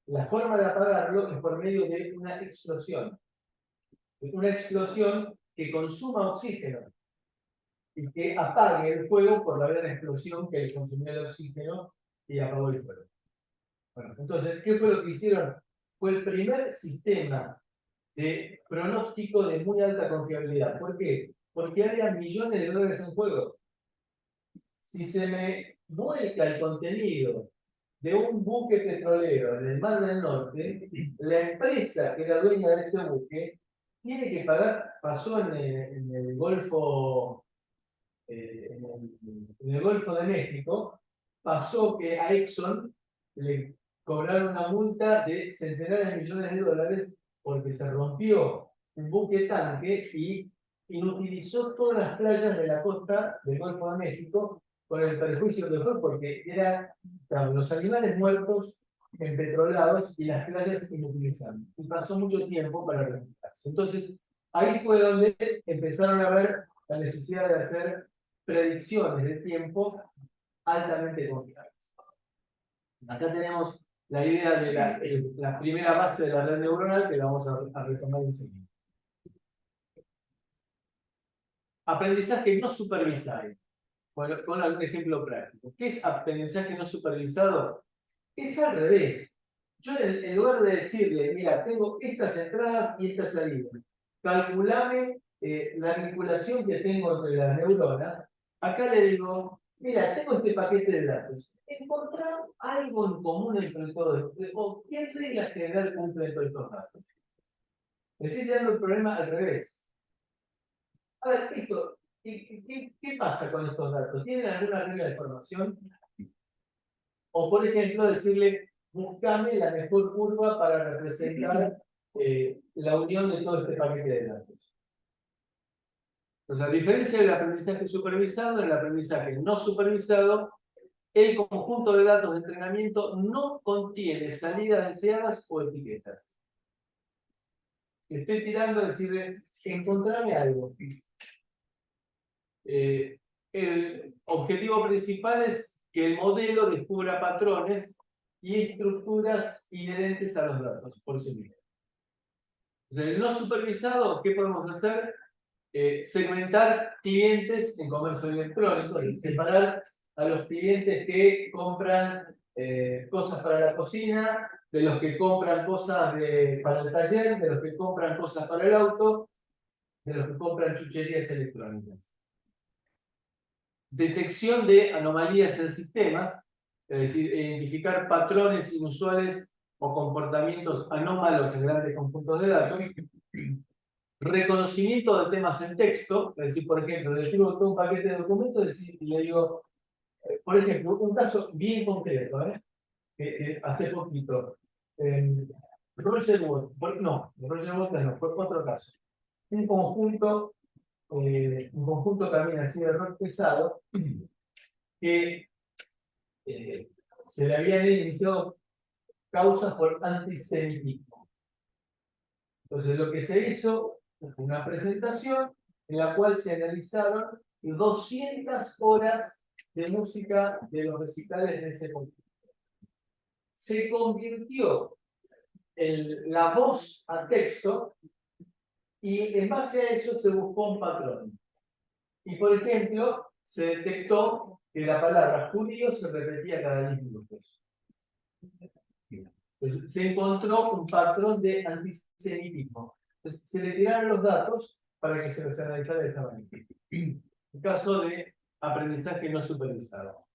La forma de apagarlo es por medio de una explosión que consuma oxígeno y que apague el fuego por la gran explosión que le consumió el oxígeno y apagó el fuego. Bueno, entonces, ¿qué fue lo que hicieron? Fue el primer sistema de pronóstico de muy alta confiabilidad. ¿Por qué? Porque había millones de dólares en juego. Si se me vuelca el contenido de un buque petrolero en el Mar del Norte, la empresa que era dueña de ese buque tiene que pagar, pasó en el Golfo, en el Golfo de México, pasó que a Exxon le cobraron una multa de centenares de millones de dólares porque se rompió un buque tanque y inutilizó todas las playas de la costa del Golfo de México con el perjuicio que fue porque eran los animales muertos empetrolados y las playas inutilizadas. Y pasó mucho tiempo para recuperarse. Entonces, ahí fue donde empezaron a ver la necesidad de hacer predicciones de tiempo altamente confiables. Acá tenemos la idea de la primera base de la red neuronal que la vamos a retomar enseguida. Aprendizaje no supervisado. Con algún ejemplo práctico. ¿Qué es aprendizaje no supervisado? Es al revés. Yo en lugar de decirle, mira, tengo estas entradas y estas salidas, calculame la vinculación que tengo entre las neuronas, acá le digo, mira, tengo este paquete de datos. Encontrar algo en común entre todos. ¿O qué regla general cumple entre estos datos? Le estoy dando el problema al revés. A ver, esto, ¿qué pasa con estos datos? ¿Tienen alguna regla de formación? O, por ejemplo, decirle, buscame la mejor curva para representar la unión de todo este paquete de datos. Entonces, a diferencia del aprendizaje supervisado, en el aprendizaje no supervisado, el conjunto de datos de entrenamiento no contiene salidas deseadas o etiquetas. Estoy tirando a decirle, encontrame algo. El objetivo principal es que el modelo descubra patrones y estructuras inherentes a los datos por sí mismo. Entonces, el no supervisado, ¿qué podemos hacer? Segmentar clientes en comercio electrónico, y separar a los clientes que compran cosas para la cocina, de los que compran cosas para el taller, de los que compran cosas para el auto, de los que compran chucherías electrónicas. Detección de anomalías en sistemas, es decir, identificar patrones inusuales o comportamientos anómalos en grandes conjuntos de datos. Reconocimiento de temas en texto, es decir, por ejemplo, le escribo todo un paquete de documentos y le digo, por ejemplo, un caso bien concreto, hace poquito, Roger Waters, no, Roger Waters no, fue otro caso. Un conjunto también así de rock pesado, que se le habían iniciado causas por antisemitismo. Entonces, lo que se hizo fue una presentación en la cual se analizaron 200 horas de música de los recitales de ese conjunto. Se convirtió la voz a texto y en base a eso se buscó un patrón. Y, por ejemplo, se detectó que la palabra judío se repetía cada 10 minutos. Pues se encontró un patrón de antisemitismo. Entonces, se le tiraron los datos para que se los analizara de esa manera. En caso de aprendizaje no supervisado.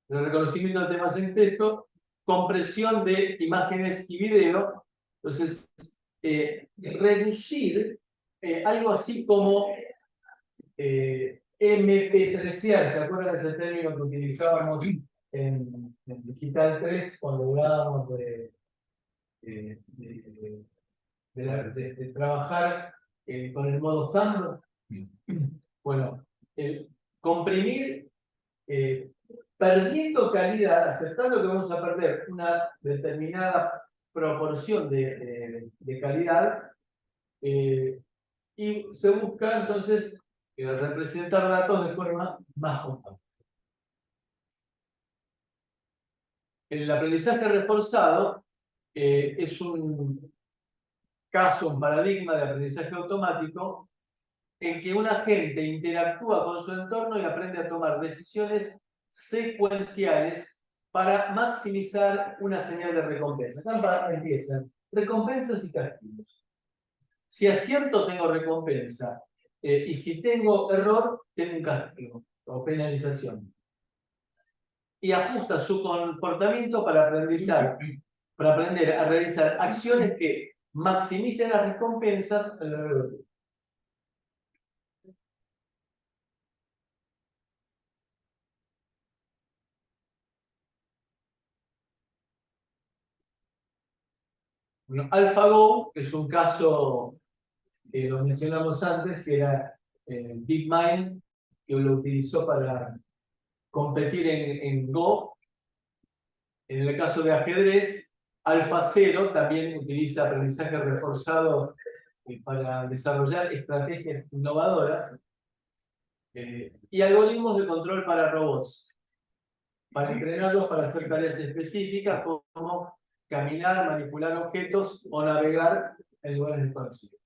El reconocimiento de temas en texto, compresión de imágenes y video. Entonces, reducir algo así como MP3, ¿se acuerdan de ese término que utilizábamos en Digital 3 cuando hablábamos de trabajar con el modo Thumb? Bueno, comprimir perdiendo calidad, aceptando que vamos a perder una determinada proporción de calidad, y se busca entonces representar datos de forma más compacta. El aprendizaje reforzado es un caso, un paradigma de aprendizaje automático en que un agente interactúa con su entorno y aprende a tomar decisiones secuenciales para maximizar una señal de recompensa. Acá empiezan recompensas y castigos. Si acierto, tengo recompensa. Y si tengo error, tengo un castigo o penalización. Y ajusta su comportamiento para aprender a realizar acciones que maximicen las recompensas a lo largo del tiempo. Bueno, AlphaGo es un caso que lo mencionamos antes, que era DeepMind, que lo utilizó para competir en Go. En el caso de ajedrez, AlphaZero también utiliza aprendizaje reforzado para desarrollar estrategias innovadoras y algoritmos de control para robots, para entrenarlos para hacer tareas específicas como caminar, manipular objetos o navegar en lugares desconocidos.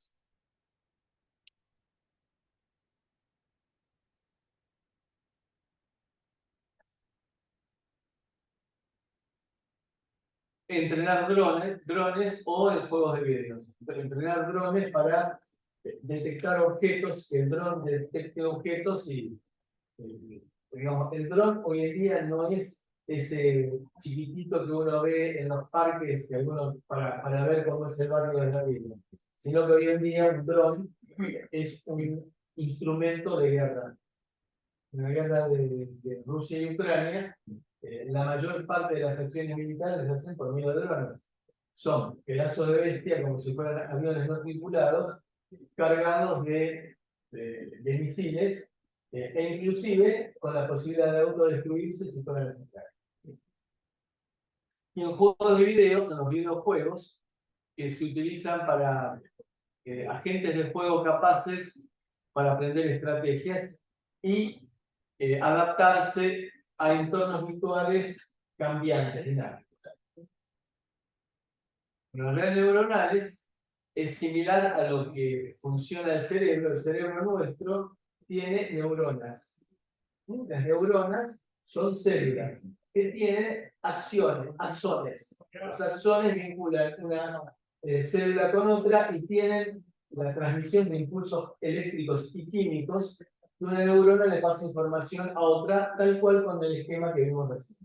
Entrenar drones o en juegos de videos. Entrenar drones para detectar objetos, que el dron detecte objetos y, digamos, el dron hoy en día no es ese chiquitito que uno ve en los parques que algunos, para ver cómo es el barrio de la vida, sino que hoy en día un dron es un instrumento de guerra. En la guerra de Rusia y Ucrania, la mayor parte de las acciones militares se hacen por medio de drones. Son pedazos de bestia, como si fueran aviones no tripulados, cargados de misiles, e inclusive con la posibilidad de autodestruirse si fuera necesario. Y en juegos de videos, en los videojuegos, que se utilizan para agentes de juego capaces para aprender estrategias y adaptarse a entornos virtuales cambiantes, dinámicos. Las redes neuronales es similar a lo que funciona el cerebro. El cerebro nuestro tiene neuronas. Las neuronas son células que tienen acciones, axones. Los axones vinculan una célula con otra y tienen la transmisión de impulsos eléctricos y químicos. De una neurona le pasa información a otra, tal cual con el esquema que vimos recién.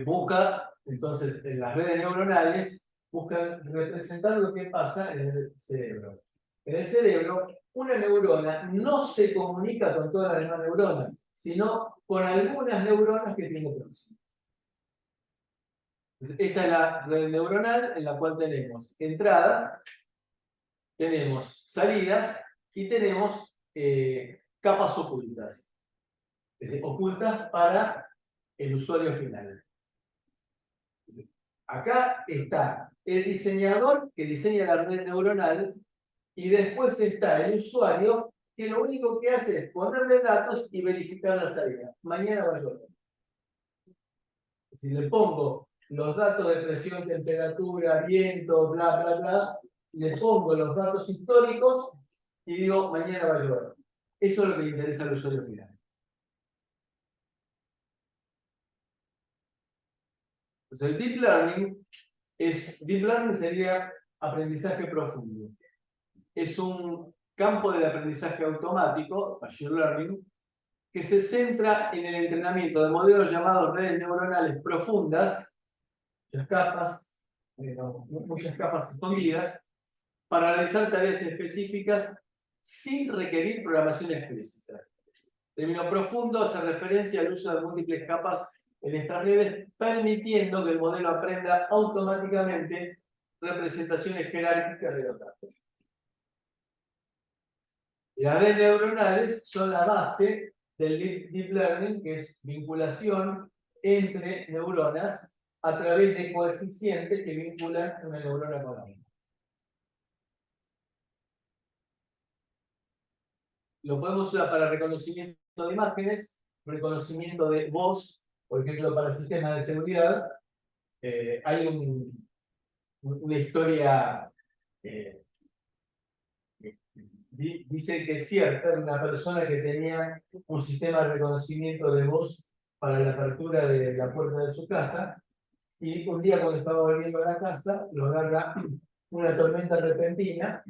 Busca, entonces, en las redes neuronales, buscan representar lo que pasa en el cerebro. En el cerebro, una neurona no se comunica con todas las demás neuronas, sino con algunas neuronas que tiene próximas. Esta es la red neuronal en la cual tenemos entrada, tenemos salidas y tenemos capas ocultas. Es decir, ocultas para el usuario final. Acá está el diseñador que diseña la red neuronal y después está el usuario que lo único que hace es ponerle datos y verificar la salida. Mañana va a llover. Si le pongo los datos de presión, temperatura, viento, bla, bla, bla, le pongo los datos históricos y digo, mañana va a llover. Eso es lo que le interesa al usuario final. Entonces, el Deep Learning sería aprendizaje profundo. Es un campo del aprendizaje automático, Machine Learning, que se centra en el entrenamiento de modelos llamados redes neuronales profundas, muchas capas escondidas, para realizar tareas específicas sin requerir programación explícita. El término profundo hace referencia al uso de múltiples capas en estas redes, permitiendo que el modelo aprenda automáticamente representaciones jerárquicas de los datos. Las redes neuronales son la base del Deep Learning, que es vinculación entre neuronas a través de coeficientes que vinculan una neurona con la otra. Lo podemos usar para reconocimiento de imágenes, reconocimiento de voz, por ejemplo, para sistemas de seguridad. Hay una historia, dice que es cierta, de una persona que tenía un sistema de reconocimiento de voz para la apertura de la puerta de su casa, y un día cuando estaba volviendo a la casa, lo agarra una tormenta repentina,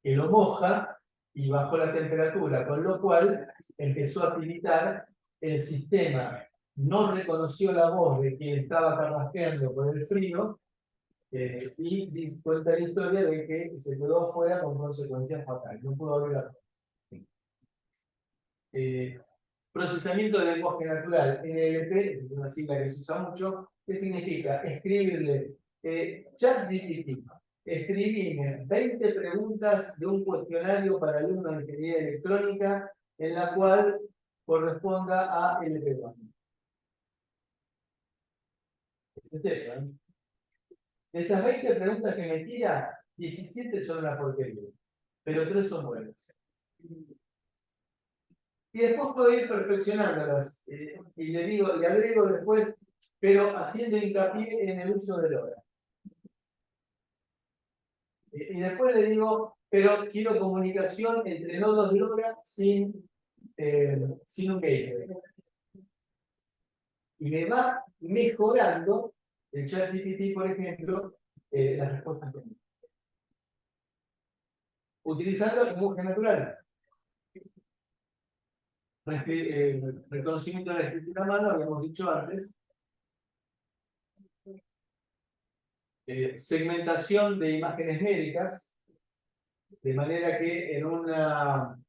que lo moja y bajó la temperatura, con lo cual empezó a tiritar el sistema. No reconoció la voz de quien estaba carraspeando por el frío, y cuenta la historia de que se quedó afuera con consecuencias fatales. No pudo abrir la puerta. Procesamiento de lenguaje natural, NLP, es una sigla que se usa mucho. ¿Qué significa? Escribirle ChatGPT. Escribirme 20 preguntas de un cuestionario para alumnos de ingeniería electrónica en la cual corresponda a LP1. De esas 20 preguntas que me tira, 17 son una porquería, pero 3 son buenas. Y después puedo ir perfeccionándolas. Y le agrego después, pero haciendo hincapié en el uso del hora. Y después le digo, pero quiero comunicación entre nodos de hora sin un gateway. Y me va mejorando el ChatGPT, por ejemplo, las respuestas que me da. Utilizando lenguaje natural. Reconocimiento de la escritura a mano, habíamos dicho antes. Segmentación de imágenes médicas, de manera que en una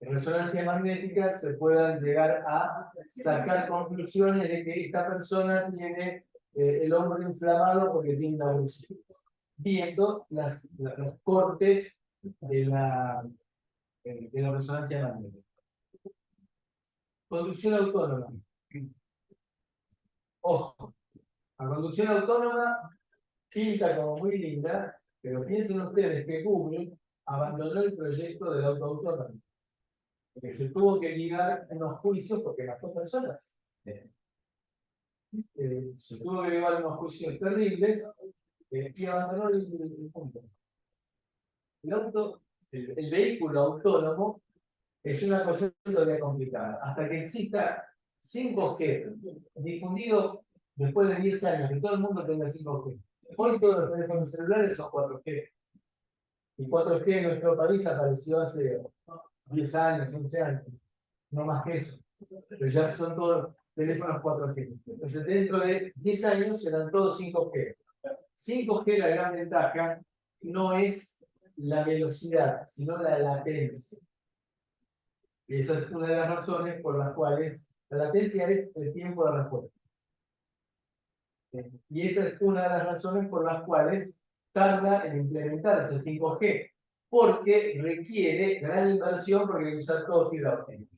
resonancia magnética se puedan llegar a sacar conclusiones de que esta persona tiene el hombro inflamado porque tiene una brucitis, viendo los cortes de la resonancia magnética. Conducción autónoma. Ojo, la conducción autónoma pinta como muy linda, pero piensen ustedes que Google abandonó el proyecto del auto autónomo, porque se tuvo que ligar unos juicios porque mató personas. Se tuvo que llevar unos juicios terribles, y abandonó el punto. El vehículo autónomo es una cosa todavía complicada. Hasta que exista 5G difundido después de 10 años, que todo el mundo tenga 5G. Hoy todos los teléfonos celulares son 4G. Y 4G en nuestro país apareció hace 10 años, 11 años. No más que eso. Pero ya son todos teléfonos 4G. Entonces, dentro de 10 años serán todos 5G. 5G, la gran ventaja no es la velocidad, sino la latencia. Y esa es una de las razones por las cuales la latencia es el tiempo de respuesta. Y esa es una de las razones por las cuales tarda en implementarse 5G, porque requiere gran inversión porque hay que usar todo fibra óptica.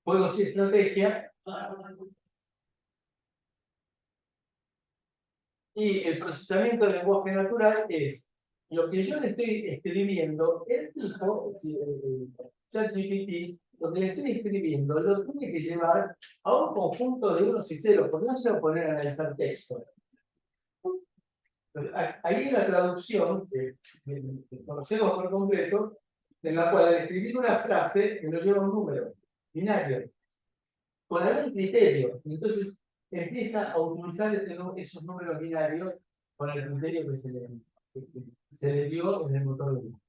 Juegos y estrategia. Y el procesamiento del lenguaje natural es lo que yo le estoy escribiendo, el tipo, el ChatGPT, lo que le estoy escribiendo lo tiene que llevar a un conjunto de unos y ceros, porque no se va a poner a analizar texto. Ahí hay la traducción que conocemos por completo, en la cual al escribir una frase que nos lleva un número binario, con algún criterio, entonces empieza a utilizar esos números binarios con el criterio que se le dio en el motor de búsqueda.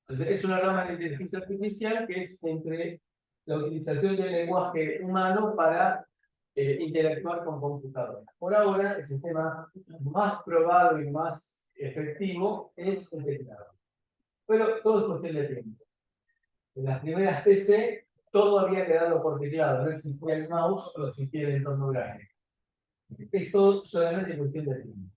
Es una rama de inteligencia artificial que es entre la utilización del lenguaje humano para interactuar con computadoras. Por ahora, el sistema más probado y más efectivo es el teclado. Pero todo es cuestión de tiempo. En las primeras PC, todo había quedado por teclado, no existía el mouse, no existía el entorno gráfico. Es todo solamente cuestión de tiempo.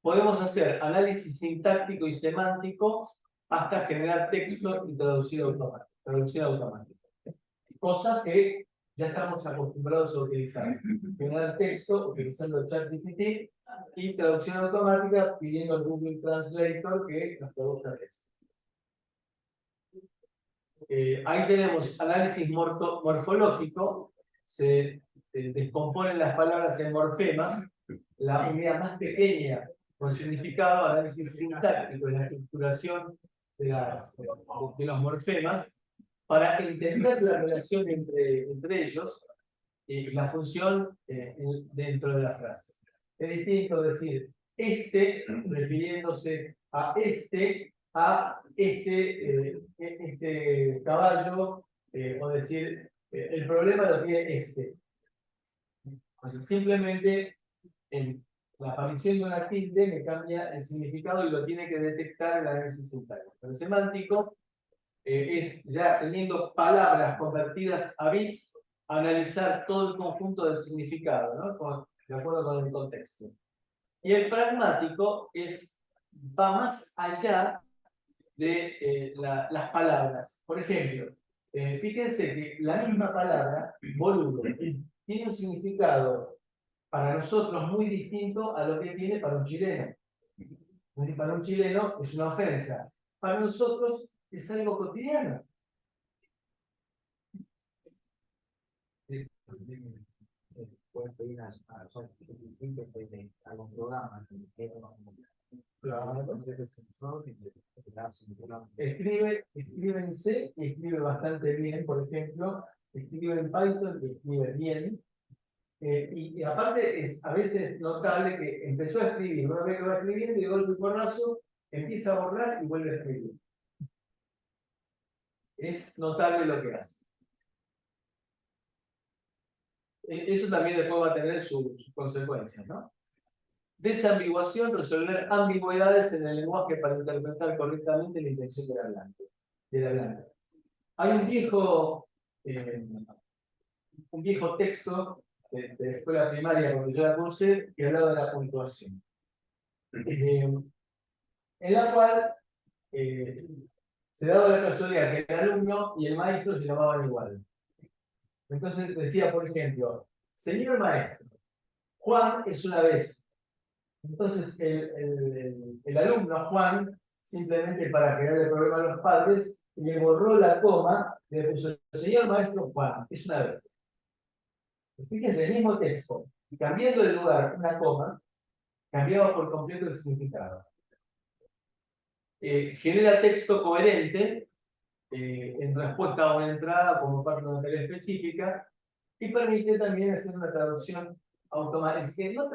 Podemos hacer análisis sintáctico y semántico hasta generar texto y traducción automática. Cosa que ya estamos acostumbrados a utilizar. Generar texto utilizando ChatGPT y traducción automática pidiendo al Google Translator que nos traduzca texto. Ahí tenemos análisis morfológico, se descomponen las palabras en morfemas, la unidad más pequeña con significado, análisis sintáctico de la estructuración de los morfemas, para entender la relación entre ellos y la función dentro de la frase. Es distinto decir refiriéndose a este caballo, o decir el problema lo tiene este. Entonces, simplemente en la aparición de una tilde me cambia el significado y lo tiene que detectar el análisis sintáctico. El semántico es ya teniendo palabras convertidas a bits, analizar todo el conjunto del significado, ¿no? De acuerdo con el contexto. Y el pragmático va más allá de las palabras. Por ejemplo, fíjense que la misma palabra, boludo, tiene un significado para nosotros muy distinto a lo que tiene para un chileno. Para un chileno es una ofensa. Para nosotros es algo cotidiano. Puedes pedir a algún programa escribe en C y escribe bastante bien, por ejemplo, escribe en Python y escribe bien. Y aparte a veces notable que empezó a escribir, una vez que va escribiendo y de golpe y porrazo empieza a borrar y vuelve a escribir. Es notable lo que hace. Eso también después va a tener sus consecuencias, ¿no? Desambiguación, resolver ambigüedades en el lenguaje para interpretar correctamente la intención del hablante. Hay un viejo texto de la escuela primaria cuando yo la cursé que hablaba de la puntuación. En la cual se daba la casualidad que el alumno y el maestro se llamaban igual. Entonces decía, por ejemplo, señor maestro, Juan es una vez. Entonces el alumno Juan, simplemente para crearle problema a los padres, le borró la coma, le puso, señor maestro Juan, es una vez. Fíjense, el mismo texto, y cambiando de lugar una coma, cambiaba por completo el significado. Genera texto coherente en respuesta a una entrada como parte de una tarea específica y permite también hacer una traducción automática. Es que no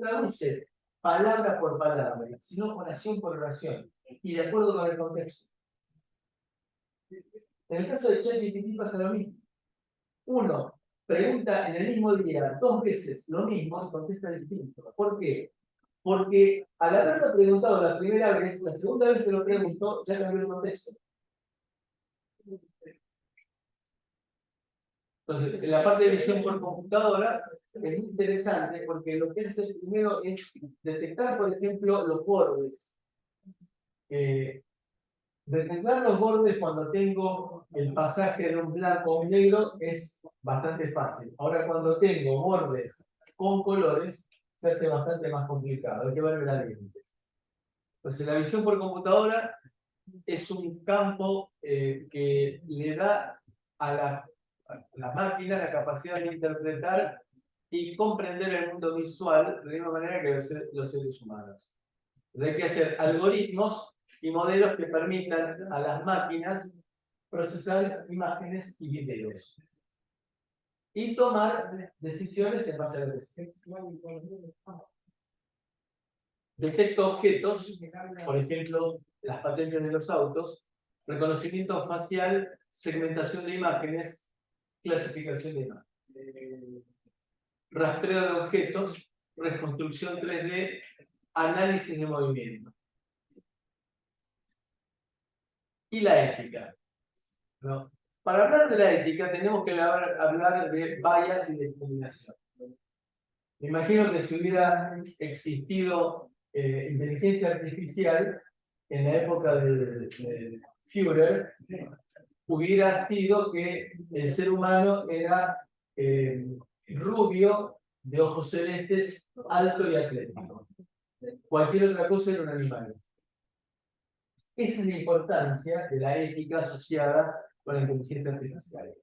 traduce palabra por palabra, sino oración por oración y de acuerdo con el contexto. En el caso de ChatGPT pasa lo mismo. Uno pregunta en el mismo día 2 veces lo mismo y contesta distinto. ¿Por qué? Porque al haberlo preguntado la primera vez, la segunda vez que lo preguntó ya cambió el contexto. Entonces, en la parte de visión por computadora es muy interesante porque lo que hace primero es detectar, por ejemplo, los bordes. Detectar los bordes cuando tengo el pasaje de un blanco a un negro es bastante fácil. Ahora, cuando tengo bordes con colores, se hace bastante más complicado. Hay que ver la lente. Entonces, la visión por computadora es un campo que le da a la máquina la capacidad de interpretar y comprender el mundo visual de la misma manera que los seres humanos. Entonces, hay que hacer algoritmos y modelos que permitan a las máquinas procesar imágenes y videos y tomar decisiones en base a lo que se detecta objetos, por ejemplo, las patentes de los autos, reconocimiento facial, segmentación de imágenes, clasificación de imágenes, rastreo de objetos, reconstrucción 3D, análisis de movimiento. Y la ética, ¿no? Para hablar de la ética tenemos que hablar de bias y discriminación. Me imagino que si hubiera existido inteligencia artificial, en la época de Führer hubiera sido que el ser humano era rubio, de ojos celestes, alto y atlético. Cualquier otra cosa era un animal. Esa es la importancia de la ética asociada con la inteligencia artificial.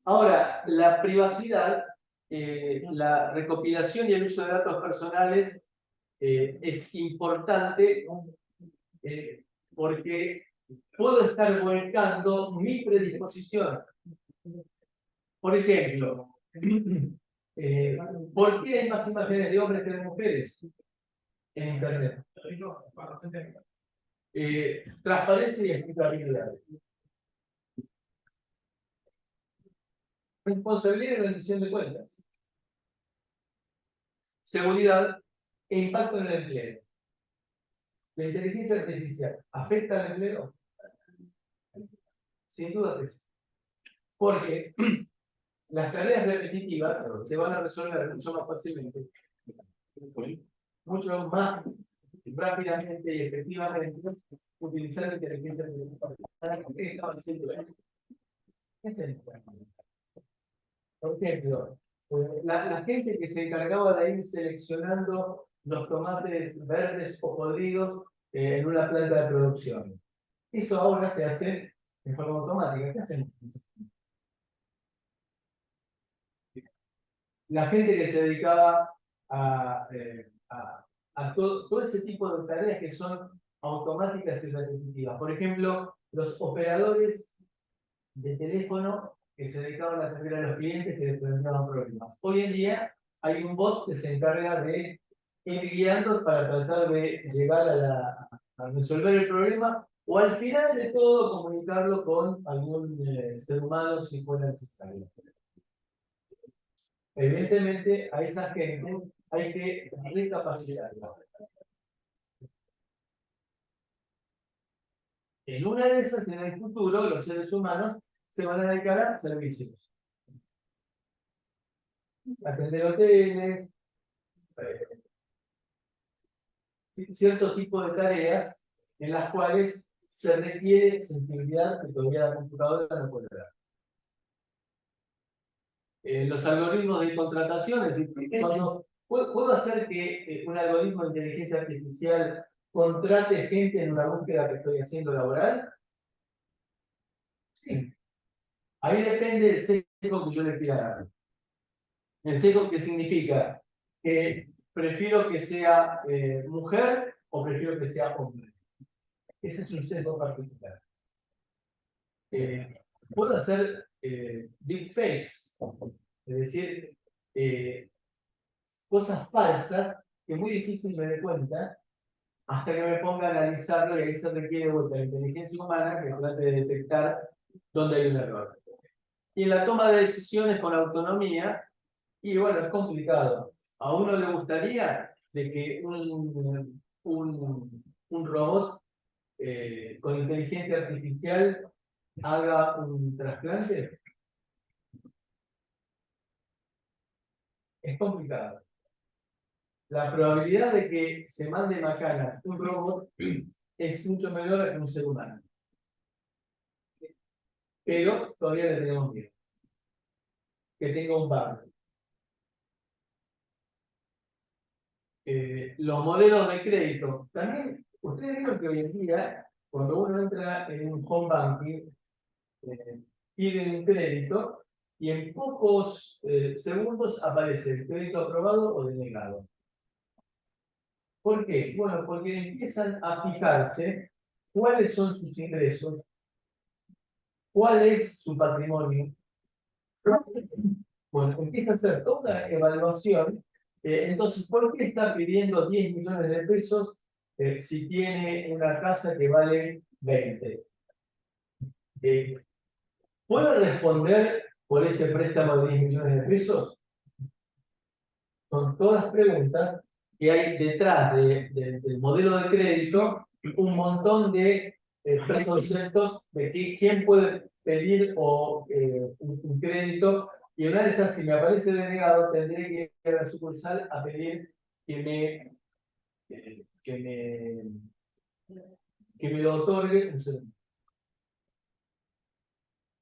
Ahora, la privacidad, la recopilación y el uso de datos personales es importante porque puedo estar volcando mi predisposición. Por ejemplo, ¿por qué hay más imágenes de hombres que de mujeres en Internet? Transparencia y explicabilidad. Responsabilidad y rendición de cuentas. Seguridad e impacto en el empleo. ¿La inteligencia artificial afecta al empleo? Sin duda que sí. Porque las tareas repetitivas se van a resolver mucho más fácilmente, mucho más rápidamente y efectivamente utilizando inteligencia artificial. ¿Qué estaba diciendo eso? ¿Qué es esto? Por ejemplo, la gente que se encargaba de ir seleccionando los tomates verdes o podridos en una planta de producción. Eso ahora se hace de forma automática. ¿Qué hacen? La gente que se dedicaba a todo ese tipo de tareas que son automáticas y repetitivas. Por ejemplo, los operadores de teléfono que se dedicaban a atender a los clientes que les presentaban problemas. Hoy en día hay un bot que se encarga de ir guiando para tratar de llegar a resolver el problema o al final de todo comunicarlo con algún ser humano si fuera necesario. Evidentemente a esa gente hay que recapacitarla. En una de esas, en el futuro, los seres humanos se van a dedicar a servicios. Atender hoteles, cierto tipo de tareas en las cuales se requiere sensibilidad que todavía la computadora no puede dar. Los algoritmos de contratación, es decir, cuando puedo hacer que un algoritmo de inteligencia artificial contrate gente en una búsqueda que estoy haciendo laboral. Sí. Ahí depende del sesgo que yo le quiera dar. El sesgo que significa que prefiero que sea mujer o prefiero que sea hombre. Ese es un sesgo particular. Puedo hacer deepfakes, es decir, cosas falsas que es muy difícil me dé cuenta hasta que me ponga a analizarlo y ahí se requiere la inteligencia humana que trate de detectar dónde hay un error. Y en la toma de decisiones con autonomía, y bueno, es complicado. A uno le gustaría de que un robot con inteligencia artificial haga un trasplante. Es complicado. La probabilidad de que se mande macanas un robot es mucho menor que un ser humano. Pero todavía le tenemos miedo. Que tenga un bug. Los modelos de crédito. También, ustedes vieron que hoy en día, cuando uno entra en un home banking, piden un crédito y en pocos segundos aparece el crédito aprobado o denegado. ¿Por qué? Bueno, porque empiezan a fijarse cuáles son sus ingresos, cuál es su patrimonio. Bueno, empieza a hacer toda una evaluación. Entonces, ¿por qué está pidiendo 10 millones de pesos si tiene una casa que vale 20? ¿Puedo responder por ese préstamo de 10 millones de pesos? Son todas preguntas que hay detrás del modelo de crédito, un montón de preconceptos de quién puede pedir un crédito, y una de esas, si me aparece denegado, tendré que ir a la sucursal a pedir que me que me lo otorgue un ser humano.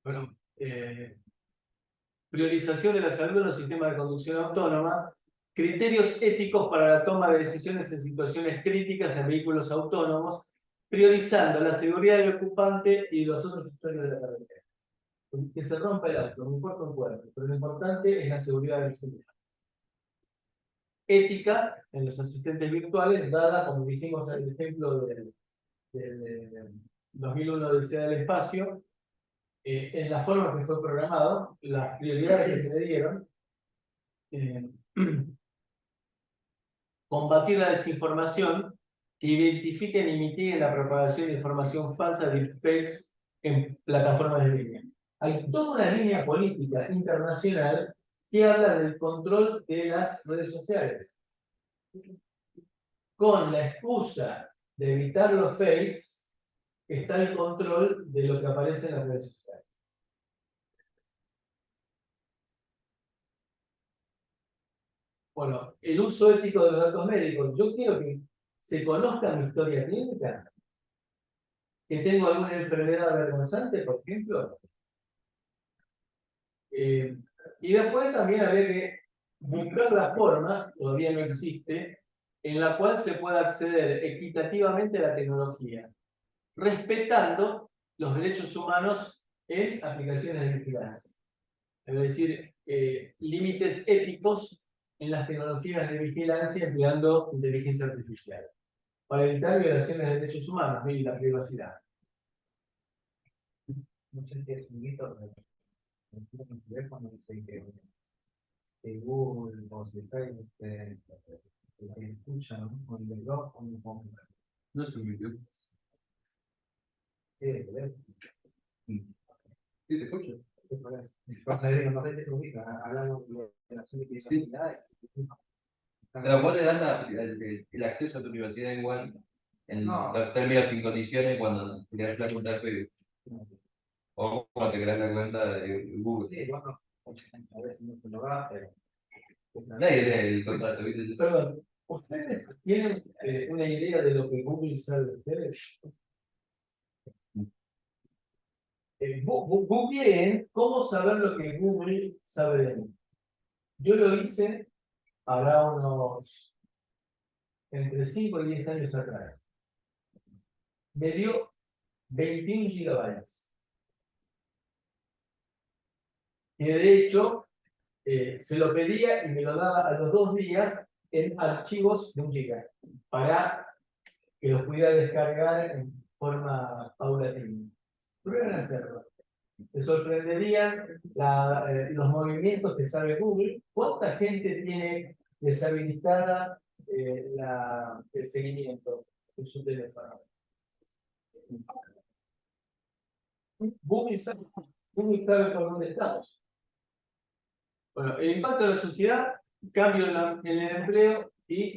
Bueno, priorización de la salud en los sistemas de conducción autónoma, criterios éticos para la toma de decisiones en situaciones críticas en vehículos autónomos, priorizando la seguridad del ocupante y los otros usuarios de la carretera. Que se rompa el auto, no importa un cuerpo, pero lo importante es la seguridad del ser humano. Ética en los asistentes virtuales, dada, como dijimos en el ejemplo del 2001 Odisea del Espacio, en la forma que fue programado, las prioridades que se le dieron, combatir la desinformación, que identifiquen y mitiguen la propagación de información falsa de deepfakes en plataformas de línea. Hay toda una línea política internacional que habla del control de las redes sociales. Con la excusa de evitar los fakes, está el control de lo que aparece en las redes sociales. Bueno, el uso ético de los datos médicos. Yo quiero que se conozca mi historia clínica, que tengo alguna enfermedad vergonzante, por ejemplo. Y después también habría que buscar la forma, todavía no existe, en la cual se pueda acceder equitativamente a la tecnología, respetando los derechos humanos en aplicaciones de vigilancia. Es decir, límites éticos en las tecnologías de vigilancia empleando inteligencia artificial, para evitar violaciones de derechos humanos y la privacidad. No sé si es un mito, pero en mi teléfono dice que Google o si Facebook te escucha, ¿no? Con el blog, con No es un video. sí, el teléfono. Sí, te escucho. Sí, por eso. Pasa que no sé si es un mito, hablando de la privacidad. Pero vos le das el acceso a tu universidad igual en No. los términos y condiciones cuando te creas la cuenta de Facebook o cuando te creas la cuenta de Google. Sí, bueno, a veces no se lo da, pero. Nadie lee el contrato, ¿viste? Perdón, ¿ustedes tienen una idea de lo que Google sabe de ustedes? Googleen cómo saber lo que Google sabe de mí. Yo lo hice habrá unos entre 5 y 10 años atrás. Me dio 21 gigabytes. Que de hecho se lo pedía y me lo daba a los 2 días en archivos de 1 giga para que los pudiera descargar en forma paulatina. Prueben a hacerlo. Te sorprenderían los movimientos que sabe Google. ¿Cuánta gente tiene deshabilitada el seguimiento en su teléfono? Google sabe por dónde estamos. Bueno, el impacto de la sociedad, cambio en el empleo y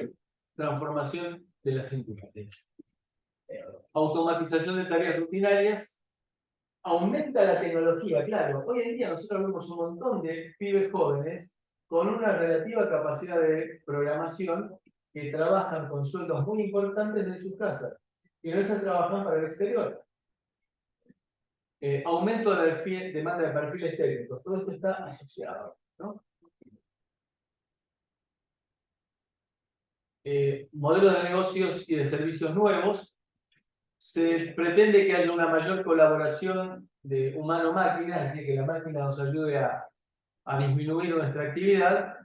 transformación de las industrias. Automatización de tareas rutinarias. Aumenta la tecnología, claro. Hoy en día nosotros vemos un montón de pibes jóvenes con una relativa capacidad de programación que trabajan con sueldos muy importantes desde sus casas y a veces trabajan para el exterior. Aumento de la demanda de perfiles técnicos. Todo esto está asociado, ¿no? Modelos de negocios y de servicios nuevos. Se pretende que haya una mayor colaboración de humano-máquina, es decir, que la máquina nos ayude a disminuir nuestra actividad,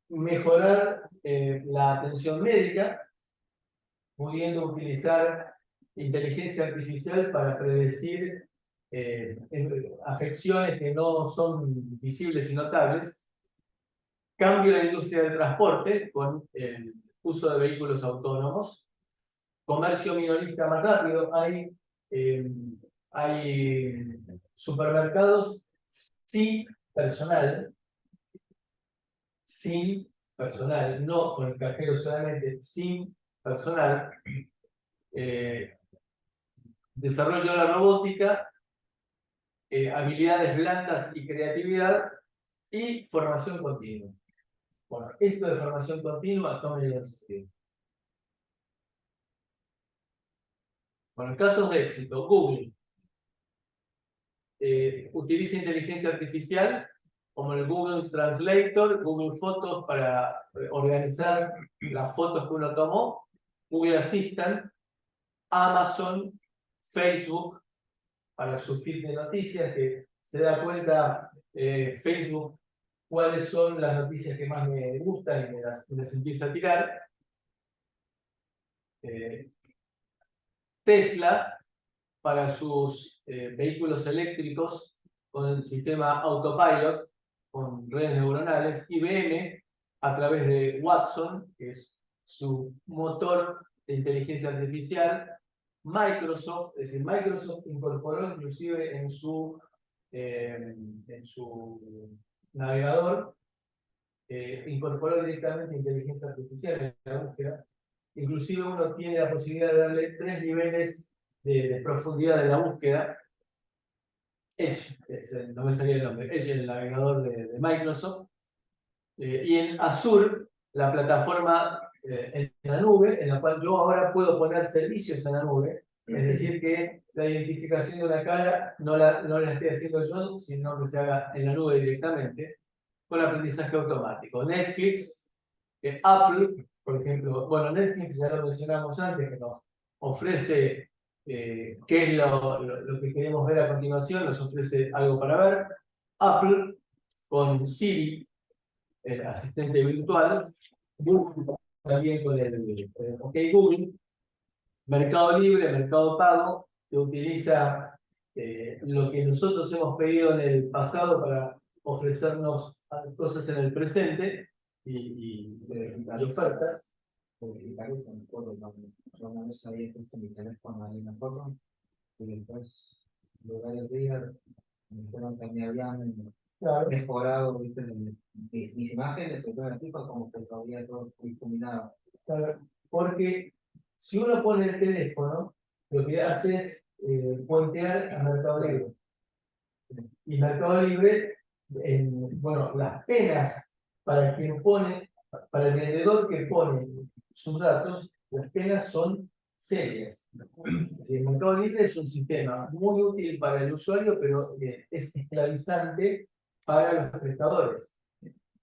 mejorar la atención médica, pudiendo utilizar inteligencia artificial para predecir afecciones que no son visibles y notables, cambio en la industria del transporte con el uso de vehículos autónomos, comercio minorista más rápido, hay supermercados sin personal, no con el cajero solamente, sin personal, desarrollo de la robótica, habilidades blandas y creatividad, y formación continua. Bueno, esto de formación continua, tómenlo en serio. Bueno, casos de éxito. Google utiliza inteligencia artificial como el Google Translator, Google Fotos para organizar las fotos que uno tomó, Google Assistant, Amazon, Facebook para su feed de noticias, que se da cuenta Facebook cuáles son las noticias que más me gustan y les empieza a tirar. Tesla para sus vehículos eléctricos con el sistema Autopilot, con redes neuronales. IBM a través de Watson, que es su motor de inteligencia artificial. Microsoft, es decir, Microsoft incorporó inclusive en su navegador, incorporó directamente inteligencia artificial en la búsqueda. Inclusive uno tiene la posibilidad de darle 3 niveles de profundidad de la búsqueda. Edge, no me salía el nombre, Edge es el navegador de Microsoft. Y en Azure, la plataforma en la nube, en la cual yo ahora puedo poner servicios en la nube, es decir, que la identificación de una cara no la estoy haciendo yo, sino que se haga en la nube directamente, con aprendizaje automático. Netflix, Apple, por ejemplo, bueno, Netflix ya lo mencionamos antes, que nos ofrece qué es lo que queremos ver a continuación, nos ofrece algo para ver. Apple con Siri, el asistente virtual. Google también con el OK Google. Mercado Libre, Mercado Pago, que utiliza lo que nosotros hemos pedido en el pasado para ofrecernos cosas en el presente y ofertas. Porque parece un poco, yo una vez había puesto mi teléfono ahí en la foto y después de varios días me dijeron que me habían mejorado, ¿viste? Mis imágenes, y todo el tipo como que todavía todo difuminado. Claro, porque si uno pone el teléfono, lo que hace es puentear a Mercado Libre. Y Mercado Libre, bueno, las penas para quien pone, para el vendedor que pone sus datos, las penas son serias. El Mercado Libre es un sistema muy útil para el usuario, pero es esclavizante para los prestadores.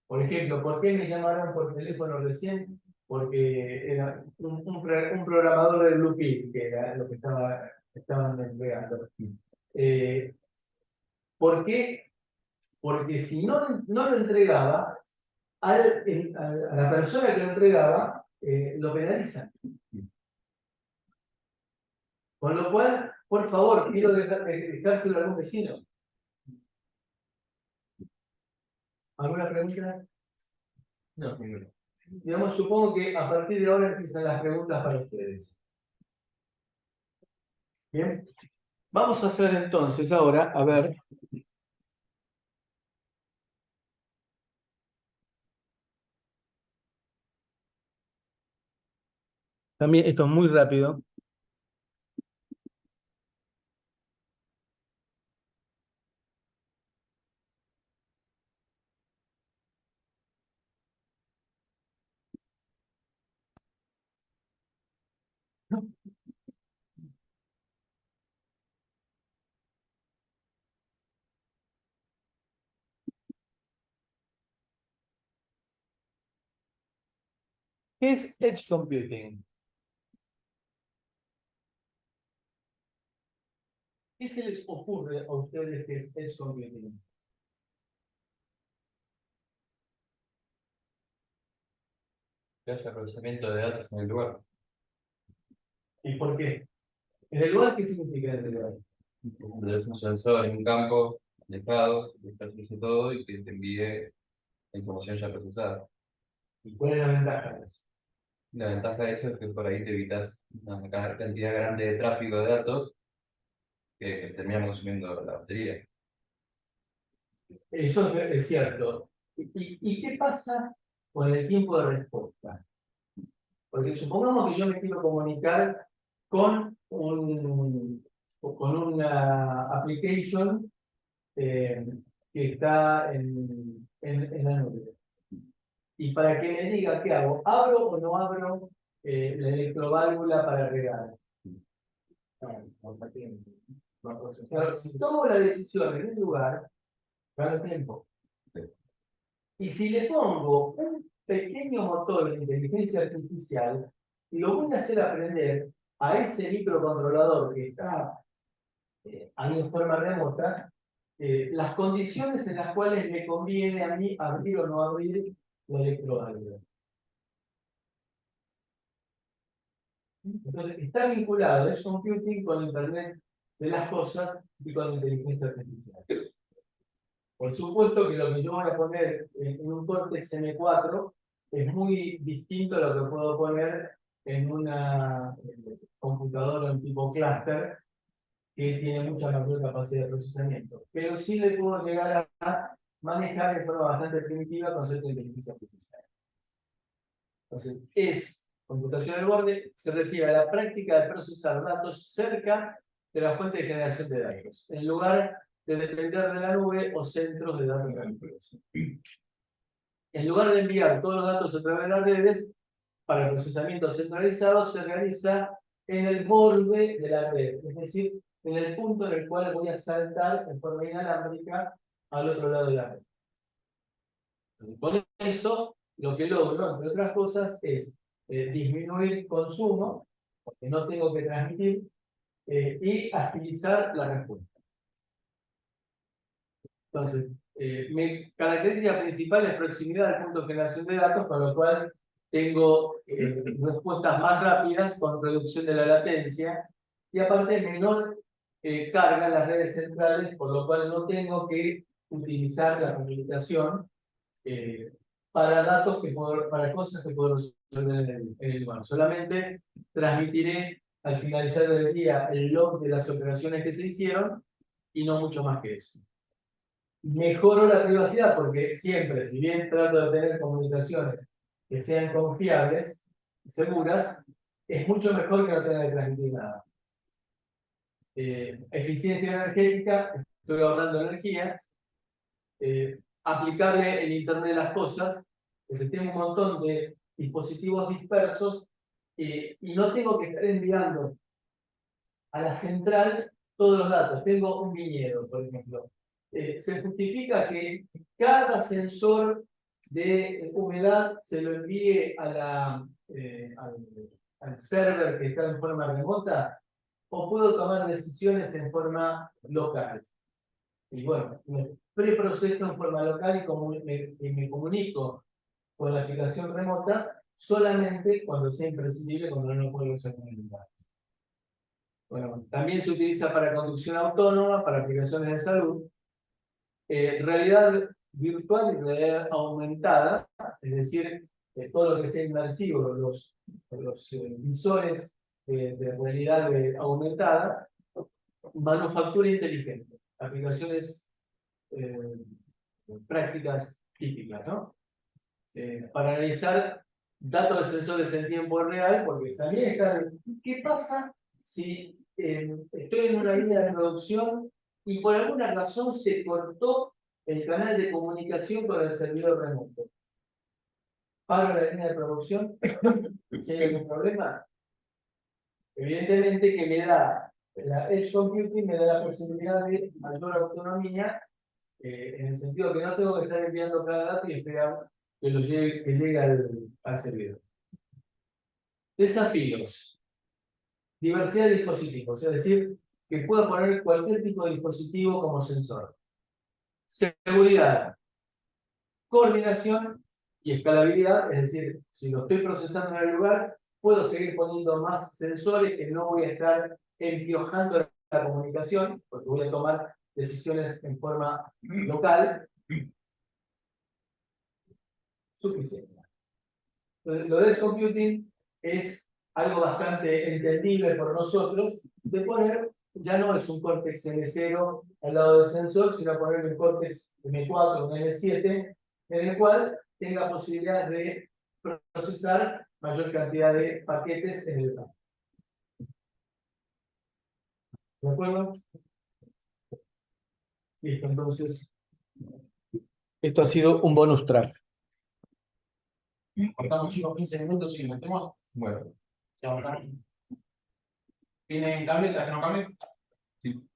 Por ejemplo, ¿por qué me llamaron por teléfono recién? Porque era un programador de Blueprint, que era lo que estaban entregando. ¿Por qué? Porque si no lo entregaba, a la persona que lo entregaba, lo penalizan. Con lo cual, por favor, quiero dejárselo a algún vecino. ¿Alguna pregunta? No. Digamos, supongo que a partir de ahora empiezan las preguntas para ustedes. Bien. Vamos a hacer entonces ahora, a ver. También esto es muy rápido. ¿Qué es Edge Computing? ¿Qué se les ocurre a ustedes que es Edge Computing? Que haya procesamiento de datos en el lugar. ¿Y por qué? ¿En el lugar qué significa en el lugar? Tenés un sensor en un campo alejado, que procese todo y que te envíe la información ya procesada. ¿Y cuál es la ventaja de eso? La ventaja de eso es que por ahí te evitas una cantidad grande de tráfico de datos que terminan consumiendo la batería. Eso es cierto. ¿Y qué pasa con el tiempo de respuesta? Porque supongamos que yo me quiero comunicar con una application que está en la nube. Y para que me diga qué hago, ¿abro o no abro la electroválvula para regar? ahorra tiempo. Va a procesar. Pero si tomo la decisión en un lugar, gano tiempo. Y si le pongo un pequeño motor de inteligencia artificial y lo voy a hacer aprender a ese microcontrolador que está ahí en forma remota, las condiciones en las cuales me conviene a mí abrir o no abrir la electroválvula. Entonces, está vinculado el computing con Internet de las cosas y con inteligencia artificial. Por supuesto que lo que yo voy a poner en un Cortex M4 es muy distinto a lo que puedo poner en una computadora en tipo clúster que tiene mucha mayor capacidad de procesamiento. Pero sí le puedo llegar a manejar de forma bastante primitiva el concepto de inteligencia artificial. Entonces, computación del borde se refiere a la práctica de procesar datos cerca de la fuente de generación de datos, en lugar de depender de la nube o centros de datos cálculos. En lugar de enviar todos los datos a través de las redes, para el procesamiento centralizado se realiza en el borde de la red, es decir, en el punto en el cual voy a saltar en forma inalámbrica al otro lado de la red. Con eso, lo que logro, entre otras cosas, es disminuir consumo, porque no tengo que transmitir, y agilizar la respuesta. Entonces, mi característica principal es proximidad al punto de generación de datos, con lo cual tengo respuestas más rápidas con reducción de la latencia y aparte menor carga en las redes centrales, por lo cual no tengo que utilizar la comunicación para datos para cosas que puedo resolver en el lugar. Solamente transmitiré al finalizar del día el log de las operaciones que se hicieron y no mucho más que eso. Mejoro la privacidad porque siempre, si bien trato de tener comunicaciones que sean confiables y seguras, es mucho mejor que no tenga que transmitir nada. Eficiencia energética, estoy ahorrando energía. Aplicable el Internet de las cosas, pues tengo un montón de dispositivos dispersos y no tengo que estar enviando a la central todos los datos. Tengo un viñedo, por ejemplo. Se justifica que cada sensor de humedad se lo envíe al server que está en forma remota, o puedo tomar decisiones en forma local. Y bueno, me preproceso en forma local y me comunico con la aplicación remota solamente cuando sea imprescindible, cuando no puedo resolver el lugar. Bueno, también se utiliza para conducción autónoma, para aplicaciones de salud, realidad virtual y realidad aumentada, es decir, todo lo que sea inmersivo, los visores de realidad aumentada, manufactura inteligente, aplicaciones prácticas típicas, ¿no? Para analizar datos de sensores en tiempo real, porque también está, ¿qué pasa si estoy en una línea de producción y por alguna razón se cortó el canal de comunicación con el servidor remoto? ¿Paro la línea de producción? ¿Si hay algún problema? Evidentemente que me da, la Edge Computing me da la posibilidad de mayor autonomía, en el sentido que no tengo que estar enviando cada dato y esperar que llegue al servidor. Desafíos. Diversidad de dispositivos, es decir, que pueda poner cualquier tipo de dispositivo como sensor. Seguridad. Coordinación y escalabilidad, es decir, si lo estoy procesando en el lugar, puedo seguir poniendo más sensores que no voy a estar empiojando la comunicación, porque voy a tomar decisiones en forma local. Suficiente. Entonces, lo de Edge Computing es algo bastante entendible por nosotros, de poner, ya no es un Cortex M0 al lado del sensor, sino poner un Cortex M4 o un M7, en el cual tenga posibilidad de procesar mayor cantidad de paquetes en el campo. ¿De acuerdo? Listo, entonces, esto ha sido un bonus track. Cortamos chicos 15 minutos y nos metemos. Bueno, ya vamos a ver. ¿Tienen cable? ¿Traje no cable? Sí.